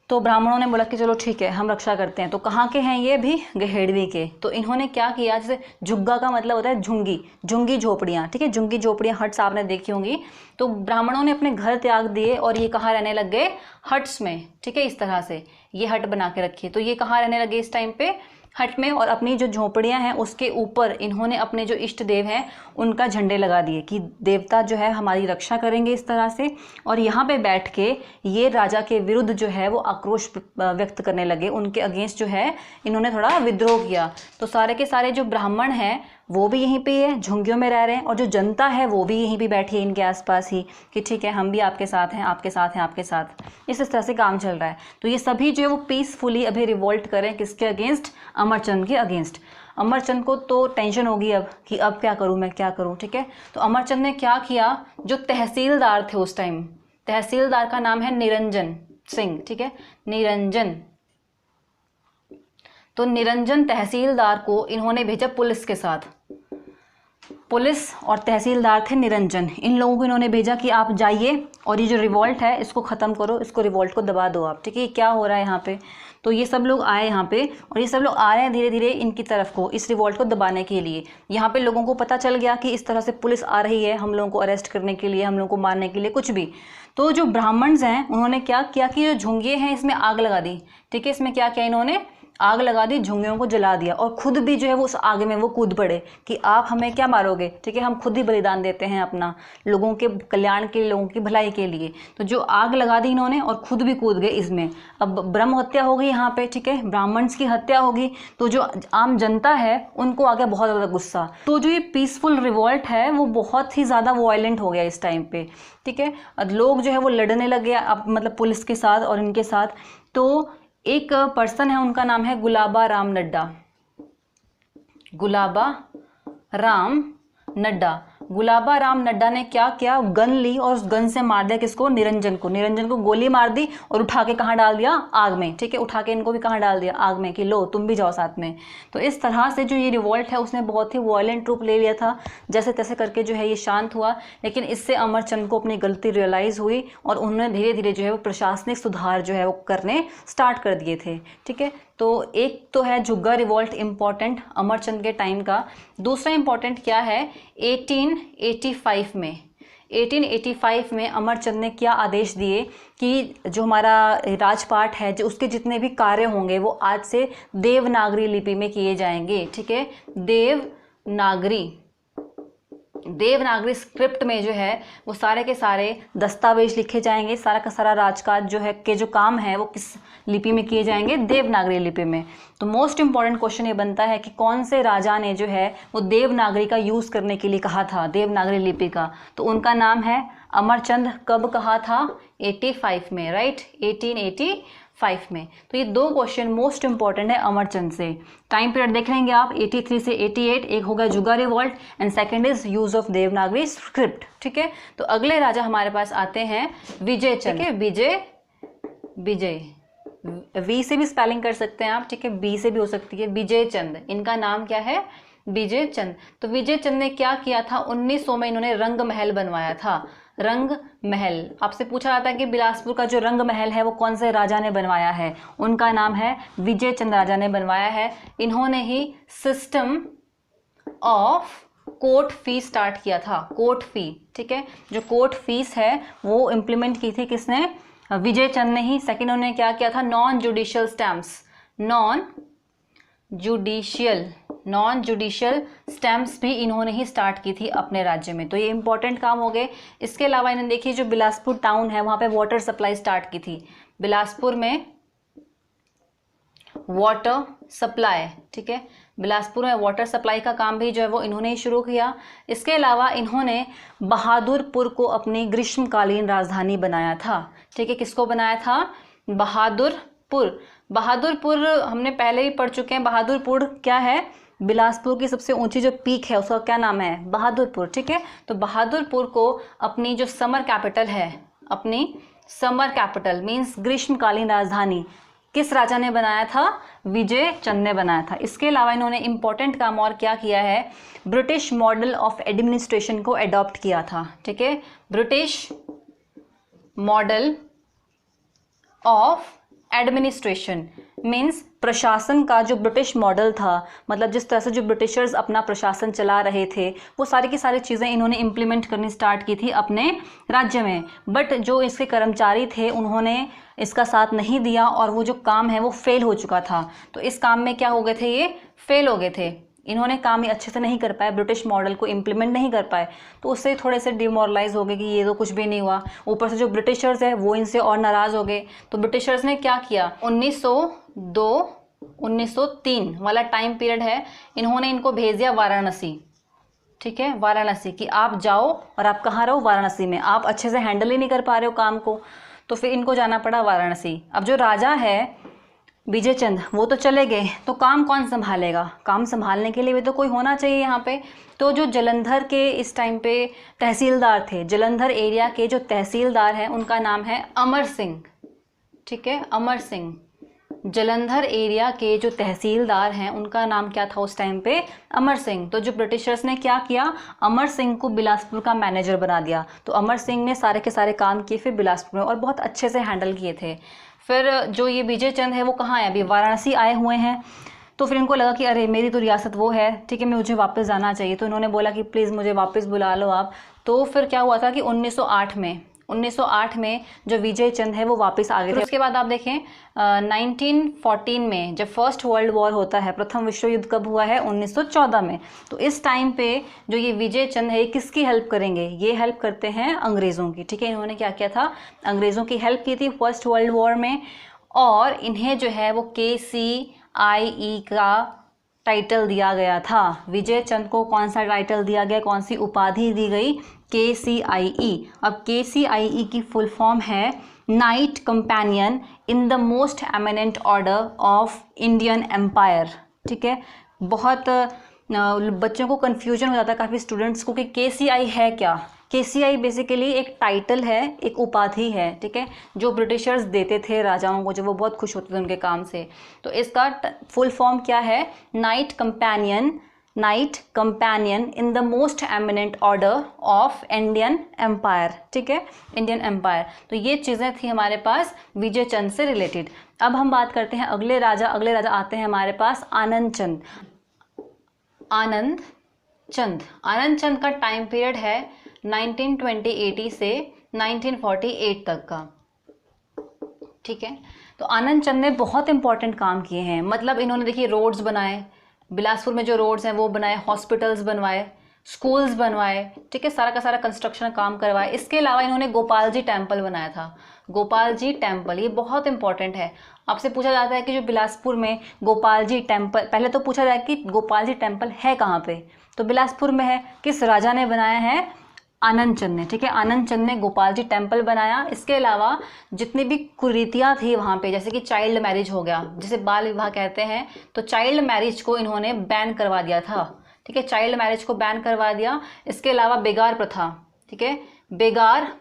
तो ब्राह्मणों ने बोला कि चलो ठीक है हम रक्षा करते हैं। तो कहाँ के हैं ये भी, गहेड़वी के। तो इन्होंने क्या किया, जैसे झुग्गा का मतलब होता है झुंगी, झुंगी झोपड़ियाँ, ठीक है, झुंगी झोपड़ियाँ हट्स आपने देखी होंगी। तो ब्राह्मणों ने अपने घर त्याग दिए और ये कहाँ रहने लग गए, हट्स में, ठीक है, इस तरह से ये हट बना के रखी। तो ये कहाँ रहने लगे इस टाइम पे, हट में। और अपनी जो झोपड़ियाँ हैं उसके ऊपर इन्होंने अपने जो इष्ट देव हैं उनका झंडे लगा दिए कि देवता जो है हमारी रक्षा करेंगे इस तरह से। और यहाँ पे बैठ के ये राजा के विरुद्ध जो है वो आक्रोश व्यक्त करने लगे, उनके अगेंस्ट जो है इन्होंने थोड़ा विद्रोह किया। तो सारे के सारे जो ब्राह्मण हैं वो भी यहीं पे है, झुंगियों में रह रहे हैं, और जो जनता है वो भी यहीं पे बैठी है इनके आसपास ही कि ठीक है हम भी आपके साथ हैं, आपके साथ हैं, आपके साथ। इस तरह से काम चल रहा है। तो ये सभी जो है वो पीसफुली अभी रिवोल्ट करें, किसके अगेंस्ट, अमरचंद के अगेंस्ट। अमरचंद को तो टेंशन होगी अब कि अब क्या करूँ मैं, क्या करूँ, ठीक है। तो अमरचंद ने क्या किया, जो तहसीलदार थे उस टाइम, तहसीलदार का नाम है निरंजन सिंह, ठीक है, निरंजन। तो निरंजन तहसीलदार को इन्होंने भेजा पुलिस के साथ। पुलिस और तहसीलदार थे निरंजन, इन लोगों को इन्होंने भेजा कि आप जाइए और ये जो रिवॉल्ट है इसको ख़त्म करो, इसको रिवॉल्ट को दबा दो आप, ठीक है, क्या हो रहा है यहाँ पे। तो ये सब लोग आए यहाँ पे, और ये सब लोग आ रहे हैं धीरे धीरे इनकी तरफ को, इस रिवॉल्ट को दबाने के लिए। यहाँ पे लोगों को पता चल गया कि इस तरह से पुलिस आ रही है हम लोगों को अरेस्ट करने के लिए, हम लोगों को मारने के लिए, कुछ भी। तो जो ब्राह्मण्स हैं उन्होंने क्या किया कि जो झुंगे हैं इसमें आग लगा दी, ठीक है, इसमें क्या किया इन्होंने, आग लगा दी, झुंगियों को जला दिया, और खुद भी जो है वो उस आग में वो कूद पड़े कि आप हमें क्या मारोगे, ठीक है, हम खुद ही बलिदान देते हैं अपना, लोगों के कल्याण के लिए, लोगों की भलाई के लिए। तो जो आग लगा दी इन्होंने और खुद भी कूद गए इसमें। अब ब्रह्म हत्या हो गई यहाँ पे, ठीक है, ब्राह्मण्स की हत्या होगी। तो जो आम जनता है उनको आ गया बहुत ज़्यादा गुस्सा। तो जो ये पीसफुल रिवॉल्ट है वो बहुत ही ज़्यादा वायलेंट हो गया इस टाइम पे, ठीक है। लोग जो है वो लड़ने लगे अब, मतलब पुलिस के साथ और इनके साथ। तो एक पर्सन है उनका नाम है गुलाबा राम नड्डा, गुलाबा राम नड्डा। गुलाबा राम नड्डा ने क्या किया, गन ली और उस गन से मार दिया किसको, निरंजन को। निरंजन को गोली मार दी और उठा के कहाँ डाल दिया, आग में, ठीक है, उठा के इनको भी कहाँ डाल दिया, आग में, कि लो तुम भी जाओ साथ में। तो इस तरह से जो ये रिवॉल्ट है उसने बहुत ही वायलेंट रूप ले लिया था। जैसे तैसे करके जो है ये शांत हुआ, लेकिन इससे अमरचंद को अपनी गलती रियलाइज़ हुई और उन्होंने धीरे धीरे जो है वो प्रशासनिक सुधार जो है वो करने स्टार्ट कर दिए थे, ठीक है। तो एक तो है झुग्गा रिवॉल्ट इम्पॉर्टेंट अमरचंद के टाइम का। दूसरा इम्पॉर्टेंट क्या है, 1885 में, 1885 में अमरचंद ने क्या आदेश दिए कि जो हमारा राजपाट है, जो उसके जितने भी कार्य होंगे वो आज से देवनागरी लिपि में किए जाएंगे, ठीक है, देवनागरी स्क्रिप्ट में जो है वो सारे के सारे दस्तावेज लिखे जाएंगे, सारा का सारा राजकाज जो है के जो काम है वो किस लिपि में किए जाएंगे, देवनागरी लिपि में। तो मोस्ट इंपॉर्टेंट क्वेश्चन ये बनता है कि कौन से राजा ने जो है वो देवनागरी का यूज़ करने के लिए कहा था, देवनागरी लिपि का। तो उनका नाम है अमरचंद। कब कहा था, 85 में, राइट, 1885 में। तो ये दो क्वेश्चन मोस्ट इंपॉर्टेंट है अमरचंद से। टाइम पीरियड देख लेंगे आप, 83 से 88, एक हो गया झुग्गा revolt and second is use of Devanagari script, ठीक है। तो अगले राजा हमारे पास आते हैं विजय चंद, ठीक है, वी से भी स्पेलिंग कर सकते हैं आप, ठीक है, बी से भी हो सकती है, विजय चंद, इनका नाम क्या है, विजय चंद। तो विजय चंद ने क्या किया था, 1900 में इन्होंने रंग महल बनवाया था। रंग महल, आपसे पूछा जाता है कि बिलासपुर का जो रंग महल है वो कौन से राजा ने बनवाया है, उनका नाम है विजय चंद राजा ने बनवाया है। इन्होंने ही system of court fee start किया था, कोर्ट फी, ठीक है, जो कोर्ट फीस है वो इम्प्लीमेंट की थी किसने, विजय चंद ने ही। सेकंड उन्होंने क्या किया था, non judicial stamps, non judicial stamps भी इन्होंने ही स्टार्ट की थी अपने राज्य में। तो ये इंपॉर्टेंट काम हो गए। इसके अलावा इन्होंने देखिए जो बिलासपुर टाउन है वहाँ पे वाटर सप्लाई स्टार्ट की थी, बिलासपुर में वाटर सप्लाई, ठीक है, बिलासपुर में वाटर सप्लाई का काम भी जो है वो इन्होंने ही शुरू किया। इसके अलावा इन्होंने बहादुरपुर को अपनी ग्रीष्मकालीन राजधानी बनाया था, ठीक है, किसको बनाया था, बहादुरपुर। बहादुरपुर हमने पहले ही पढ़ चुके हैं, बहादुरपुर क्या है, बिलासपुर की सबसे ऊंची जो पीक है उसका क्या नाम है, बहादुरपुर, ठीक है। तो बहादुरपुर को अपनी जो समर कैपिटल है, अपनी समर कैपिटल मीन्स ग्रीष्मकालीन राजधानी किस राजा ने बनाया था, विजय चंद ने बनाया था। इसके अलावा इन्होंने इंपॉर्टेंट काम और क्या किया है, ब्रिटिश मॉडल ऑफ एडमिनिस्ट्रेशन को अडॉप्ट किया था, ठीक है, British model of administration means प्रशासन का जो ब्रिटिश मॉडल था, मतलब जिस तरह से जो ब्रिटिशर्स अपना प्रशासन चला रहे थे वो सारी की सारी चीज़ें इन्होंने इम्प्लीमेंट करनी स्टार्ट की थी अपने राज्य में। बट जो इसके कर्मचारी थे उन्होंने इसका साथ नहीं दिया और वो जो काम है वो फेल हो चुका था। तो इस काम में क्या हो गए थे, ये फेल हो गए थे, इन्होंने काम ही अच्छे से नहीं कर पाए, ब्रिटिश मॉडल को इम्प्लीमेंट नहीं कर पाए, तो उससे थोड़े से डिमोरलाइज हो गए कि ये तो कुछ भी नहीं हुआ। ऊपर से जो ब्रिटिशर्स है वो इनसे और नाराज़ हो गए। तो ब्रिटिशर्स ने क्या किया, 1902 1903 वाला टाइम पीरियड है, इन्होंने इनको भेज दिया वाराणसी, ठीक है, वाराणसी कि आप जाओ, और आप कहाँ रहो, वाराणसी में, आप अच्छे से हैंडल ही नहीं कर पा रहे हो काम को, तो फिर इनको जाना पड़ा वाराणसी। अब जो राजा है विजय चंद वो तो चले गए, तो काम कौन संभालेगा, काम संभालने के लिए भी तो कोई होना चाहिए यहाँ पे। तो जो जलंधर के इस टाइम पे तहसीलदार थे, जलंधर एरिया के जो तहसीलदार हैं उनका नाम है अमर सिंह, ठीक है, अमर सिंह। जलंधर एरिया के जो तहसीलदार हैं उनका नाम क्या था उस टाइम पे, अमर सिंह। तो जो ब्रिटिशर्स ने क्या किया, अमर सिंह को बिलासपुर का मैनेजर बना दिया। तो अमर सिंह ने सारे के सारे काम किए फिर बिलासपुर में और बहुत अच्छे से हैंडल किए थे। फिर जो ये विजय चंद है वो कहाँ है, अभी वाराणसी आए हुए हैं। तो फिर इनको लगा कि अरे मेरी तो रियासत वो है, ठीक है, मुझे वापस जाना चाहिए। तो इन्होंने बोला कि प्लीज़ मुझे वापस बुला लो आप। तो फिर क्या हुआ था कि 1908 में जो विजय चंद है वो वापस आ गए थे। उसके बाद आप देखें 1914 में जब फर्स्ट वर्ल्ड वॉर होता है, प्रथम विश्व युद्ध कब हुआ है, 1914 में। तो इस टाइम पे जो ये विजय चंद है किसकी हेल्प करेंगे, ये हेल्प करते हैं अंग्रेज़ों की, ठीक है। इन्होंने क्या किया था, अंग्रेज़ों की हेल्प की थी फर्स्ट वर्ल्ड वॉर में, और इन्हें जो है वो KCIE का टाइटल दिया गया था। विजय चंद को कौन सा टाइटल दिया गया, कौन सी उपाधि दी गई, KCIE। अब KCIE की फुल फॉर्म है knight companion in the most eminent order of Indian empire, ठीक है। बहुत बच्चों को कन्फ्यूजन हो जाता है काफ़ी स्टूडेंट्स को कि KCI है क्या। KCI बेसिकली एक टाइटल है, एक उपाधि है, ठीक है, जो ब्रिटिशर्स देते थे राजाओं को जब वो बहुत खुश होते थे उनके काम से। तो इसका फुल फॉर्म क्या है, knight companion in the most eminent order of Indian empire, ठीक है, इंडियन एम्पायर। तो ये चीज़ें थी हमारे पास विजय चंद से रिलेटेड। अब हम बात करते हैं अगले राजा आते हैं हमारे पास आनंद चंद का टाइम पीरियड है 1920 से 1948 तक का, ठीक है। तो आनंद चंद ने बहुत इंपॉर्टेंट काम किए हैं, मतलब इन्होंने देखिए रोड्स बनाए, बिलासपुर में जो रोड्स हैं वो बनाए, हॉस्पिटल्स बनवाए, स्कूल्स बनवाए, ठीक है, सारा का सारा कंस्ट्रक्शन काम करवाए। इसके अलावा इन्होंने गोपाल जी टेम्पल बनाया था, गोपाल जी टेम्पल, ये बहुत इंपॉर्टेंट है। आपसे पूछा जाता है कि जो बिलासपुर में गोपाल जी टेम्पल, पहले तो पूछा जाए कि गोपाल जी टेम्पल है कहाँ पे, तो बिलासपुर में है। किस राजा ने बनाया है, आनंद चंद ने, ठीक है, आनंद चंद ने गोपाल जी टेम्पल बनाया। इसके अलावा जितनी भी कुरीतियाँ थी वहाँ पे, जैसे कि चाइल्ड मैरिज हो गया, जिसे बाल विवाह कहते हैं, तो चाइल्ड मैरिज को इन्होंने बैन करवा दिया था, ठीक है, चाइल्ड मैरिज को बैन करवा दिया। इसके अलावा बेगार प्रथा, ठीक है, बेगार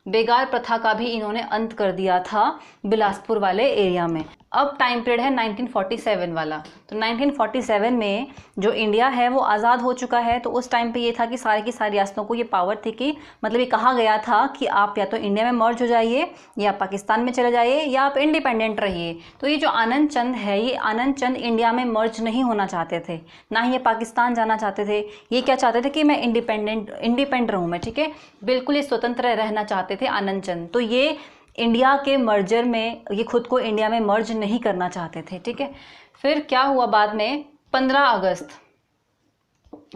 बेगार प्रथा का भी इन्होंने अंत कर दिया था बिलासपुर वाले एरिया में। अब टाइम पीरियड है 1947 वाला। तो 1947 में जो इंडिया है वो आज़ाद हो चुका है। तो उस टाइम पे ये था कि सारे की सारी रियासतों को ये पावर थी कि मतलब ये कहा गया था कि आप या तो इंडिया में मर्ज हो जाइए या पाकिस्तान में चले जाइए या आप इंडिपेंडेंट रहिए। तो ये जो आनंद चंद है, ये आनंद चंद इंडिया में मर्ज नहीं होना चाहते थे, ना ही ये पाकिस्तान जाना चाहते थे। ये क्या चाहते थे कि मैं इंडिपेंडेंट रहूँ मैं, ठीक है, बिल्कुल ही स्वतंत्र रहना चाहते थे आनंद चंद। तो ये इंडिया के मर्जर में ये खुद को इंडिया में मर्ज नहीं करना चाहते थे, ठीक है। फिर क्या हुआ बाद में 15 अगस्त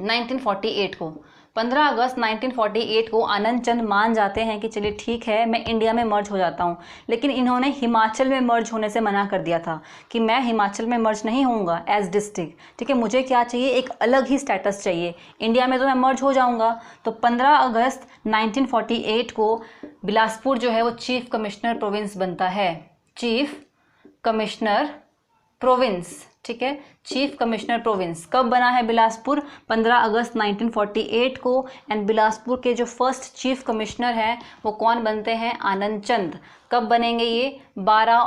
1948 को 15 अगस्त 1948 को आनंद चंद मान जाते हैं कि चलिए ठीक है मैं इंडिया में मर्ज हो जाता हूँ। लेकिन इन्होंने हिमाचल में मर्ज होने से मना कर दिया था कि मैं हिमाचल में मर्ज नहीं होऊंगा एज डिस्ट्रिक्ट, ठीक है, मुझे क्या चाहिए, एक अलग ही स्टेटस चाहिए, इंडिया में तो मैं मर्ज हो जाऊंगा। तो 15 अगस्त 1948 को बिलासपुर जो है वो चीफ कमिश्नर प्रोविंस बनता है, चीफ कमिश्नर प्रोविंस, ठीक है, चीफ कमिश्नर प्रोविंस। कब बना है बिलासपुर? 15 अगस्त 1948 को। एंड बिलासपुर के जो फर्स्ट चीफ कमिश्नर हैं वो कौन बनते हैं? आनंद चंद। कब बनेंगे ये? 12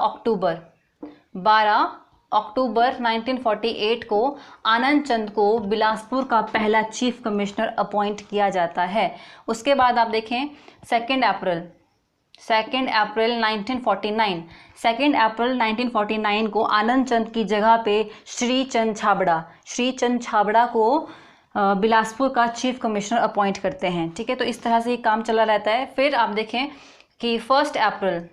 अक्टूबर 1948 को आनंद चंद को बिलासपुर का पहला चीफ कमिश्नर अपॉइंट किया जाता है। उसके बाद आप देखें 2 अप्रैल 1949 को आनंद चंद की जगह पे श्री चंद छाबड़ा को बिलासपुर का चीफ कमिश्नर अपॉइंट करते हैं, ठीक है। तो इस तरह से ये काम चला रहता है। फिर आप देखें कि 1 अप्रैल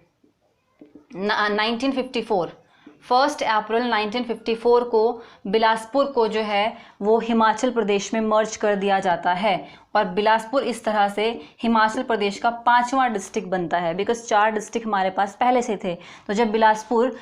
1954 को बिलासपुर को जो है वो हिमाचल प्रदेश में मर्ज कर दिया जाता है और बिलासपुर इस तरह से हिमाचल प्रदेश का 5वां डिस्ट्रिक्ट बनता है, बिकॉज 4 डिस्ट्रिक्ट हमारे पास पहले से थे। तो जब बिलासपुर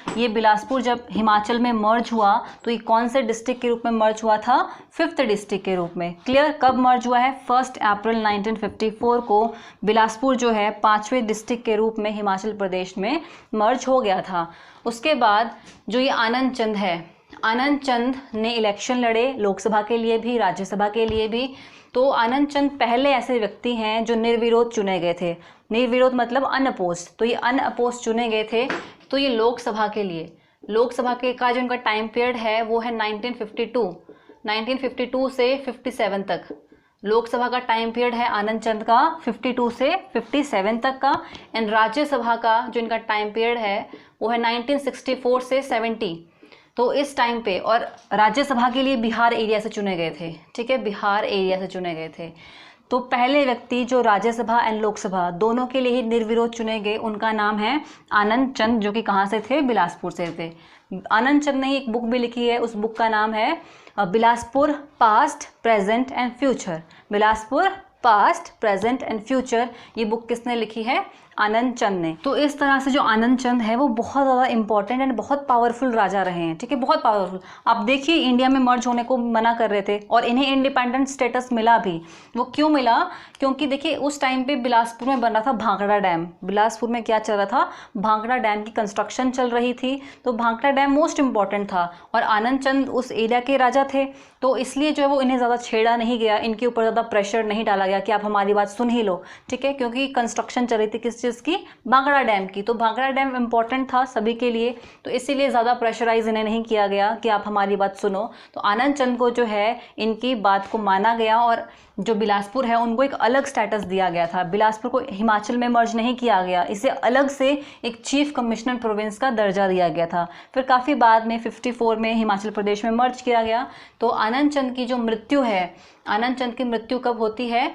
जब हिमाचल में मर्ज हुआ तो ये कौन से डिस्ट्रिक्ट के रूप में मर्ज हुआ था? 5th डिस्ट्रिक्ट के रूप में। क्लियर? कब मर्ज हुआ है? 1 अप्रैल 1954 को बिलासपुर जो है 5वें डिस्ट्रिक्ट के रूप में हिमाचल प्रदेश में मर्ज हो गया था। उसके बाद जो ये आनंद चंद है, आनंद चंद ने इलेक्शन लड़े लोकसभा के लिए भी, राज्यसभा के लिए भी। तो आनंद चंद पहले ऐसे व्यक्ति हैं जो निर्विरोध चुने गए थे। निर्विरोध मतलब अनअपोज्ड। तो ये अनअपोज्ड चुने गए थे। तो ये लोकसभा के का जो उनका टाइम पीरियड है वो है 1952 से 57 तक। लोकसभा का टाइम पीरियड है आनंद चंद का 52 से 57 तक का। एंड राज्यसभा का जो इनका टाइम पीरियड है वो है 1964 से 70। तो इस टाइम पे, और राज्यसभा के लिए बिहार एरिया से चुने गए थे, ठीक है, बिहार एरिया से चुने गए थे। तो पहले व्यक्ति जो राज्यसभा एंड लोकसभा दोनों के लिए ही निर्विरोध चुने गए, उनका नाम है आनंद चंद, जो कि कहाँ से थे? बिलासपुर से थे। आनंद चंद ने एक बुक भी लिखी है, उस बुक का नाम है Bilaspur past present and future. Bilaspur past present and future, ये बुक किसने लिखी है? आनंद चंद ने। तो इस तरह से जो आनंद चंद है वो बहुत ज़्यादा इंपॉर्टेंट एंड बहुत पावरफुल राजा रहे हैं, ठीक है, बहुत पावरफुल। आप देखिए इंडिया में मर्ज होने को मना कर रहे थे और इन्हें इंडिपेंडेंट स्टेटस मिला भी। वो क्यों मिला? क्योंकि देखिए उस टाइम पे बिलासपुर में बन रहा था भांकड़ा डैम। बिलासपुर में क्या चल रहा था? भांकड़ा डैम की कंस्ट्रक्शन चल रही थी। तो भांकड़ा डैम मोस्ट इंपॉर्टेंट था और आनंद चंद उस एरिया के राजा थे। तो इसलिए जो है वो इन्हें ज़्यादा छेड़ा नहीं गया, इनके ऊपर ज़्यादा प्रेशर नहीं डाला गया कि आप हमारी बात सुन ही लो, ठीक है, क्योंकि कंस्ट्रक्शन चल रही थी किस चीज़ की? भांकड़ा डैम की। तो भांकड़ा डैम इंपॉर्टेंट था सभी के लिए, तो इसीलिए ज़्यादा प्रेशराइज इन्हें नहीं किया गया कि आप हमारी बात सुनो। तो आनंद चंद को जो है इनकी बात को माना गया और जो बिलासपुर है उनको एक अलग स्टेटस दिया गया था। बिलासपुर को हिमाचल में मर्ज नहीं किया गया, इसे अलग से एक चीफ कमिश्नर प्रोविंस का दर्जा दिया गया था। फिर काफ़ी बाद में 54 में हिमाचल प्रदेश में मर्ज किया गया। तो आनंद चंद की जो मृत्यु है, आनंद चंद की मृत्यु कब होती है?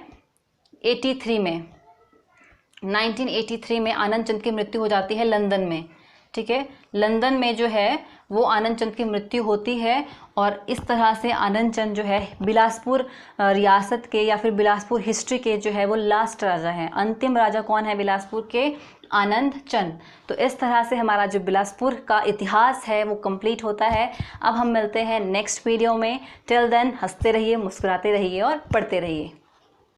83 में, 1983 में आनंद चंद की मृत्यु हो जाती है लंदन में, ठीक है। लंदन में जो है वो आनंद चंद की मृत्यु होती है और इस तरह से आनंद चंद जो है बिलासपुर रियासत के या फिर बिलासपुर हिस्ट्री के जो है वो लास्ट राजा हैं। अंतिम राजा कौन है बिलासपुर के? आनंद चंद। तो इस तरह से हमारा जो बिलासपुर का इतिहास है वो कंप्लीट होता है। अब हम मिलते हैं नेक्स्ट वीडियो में। टिल देन हंसते रहिए, मुस्कुराते रहिए और पढ़ते रहिए।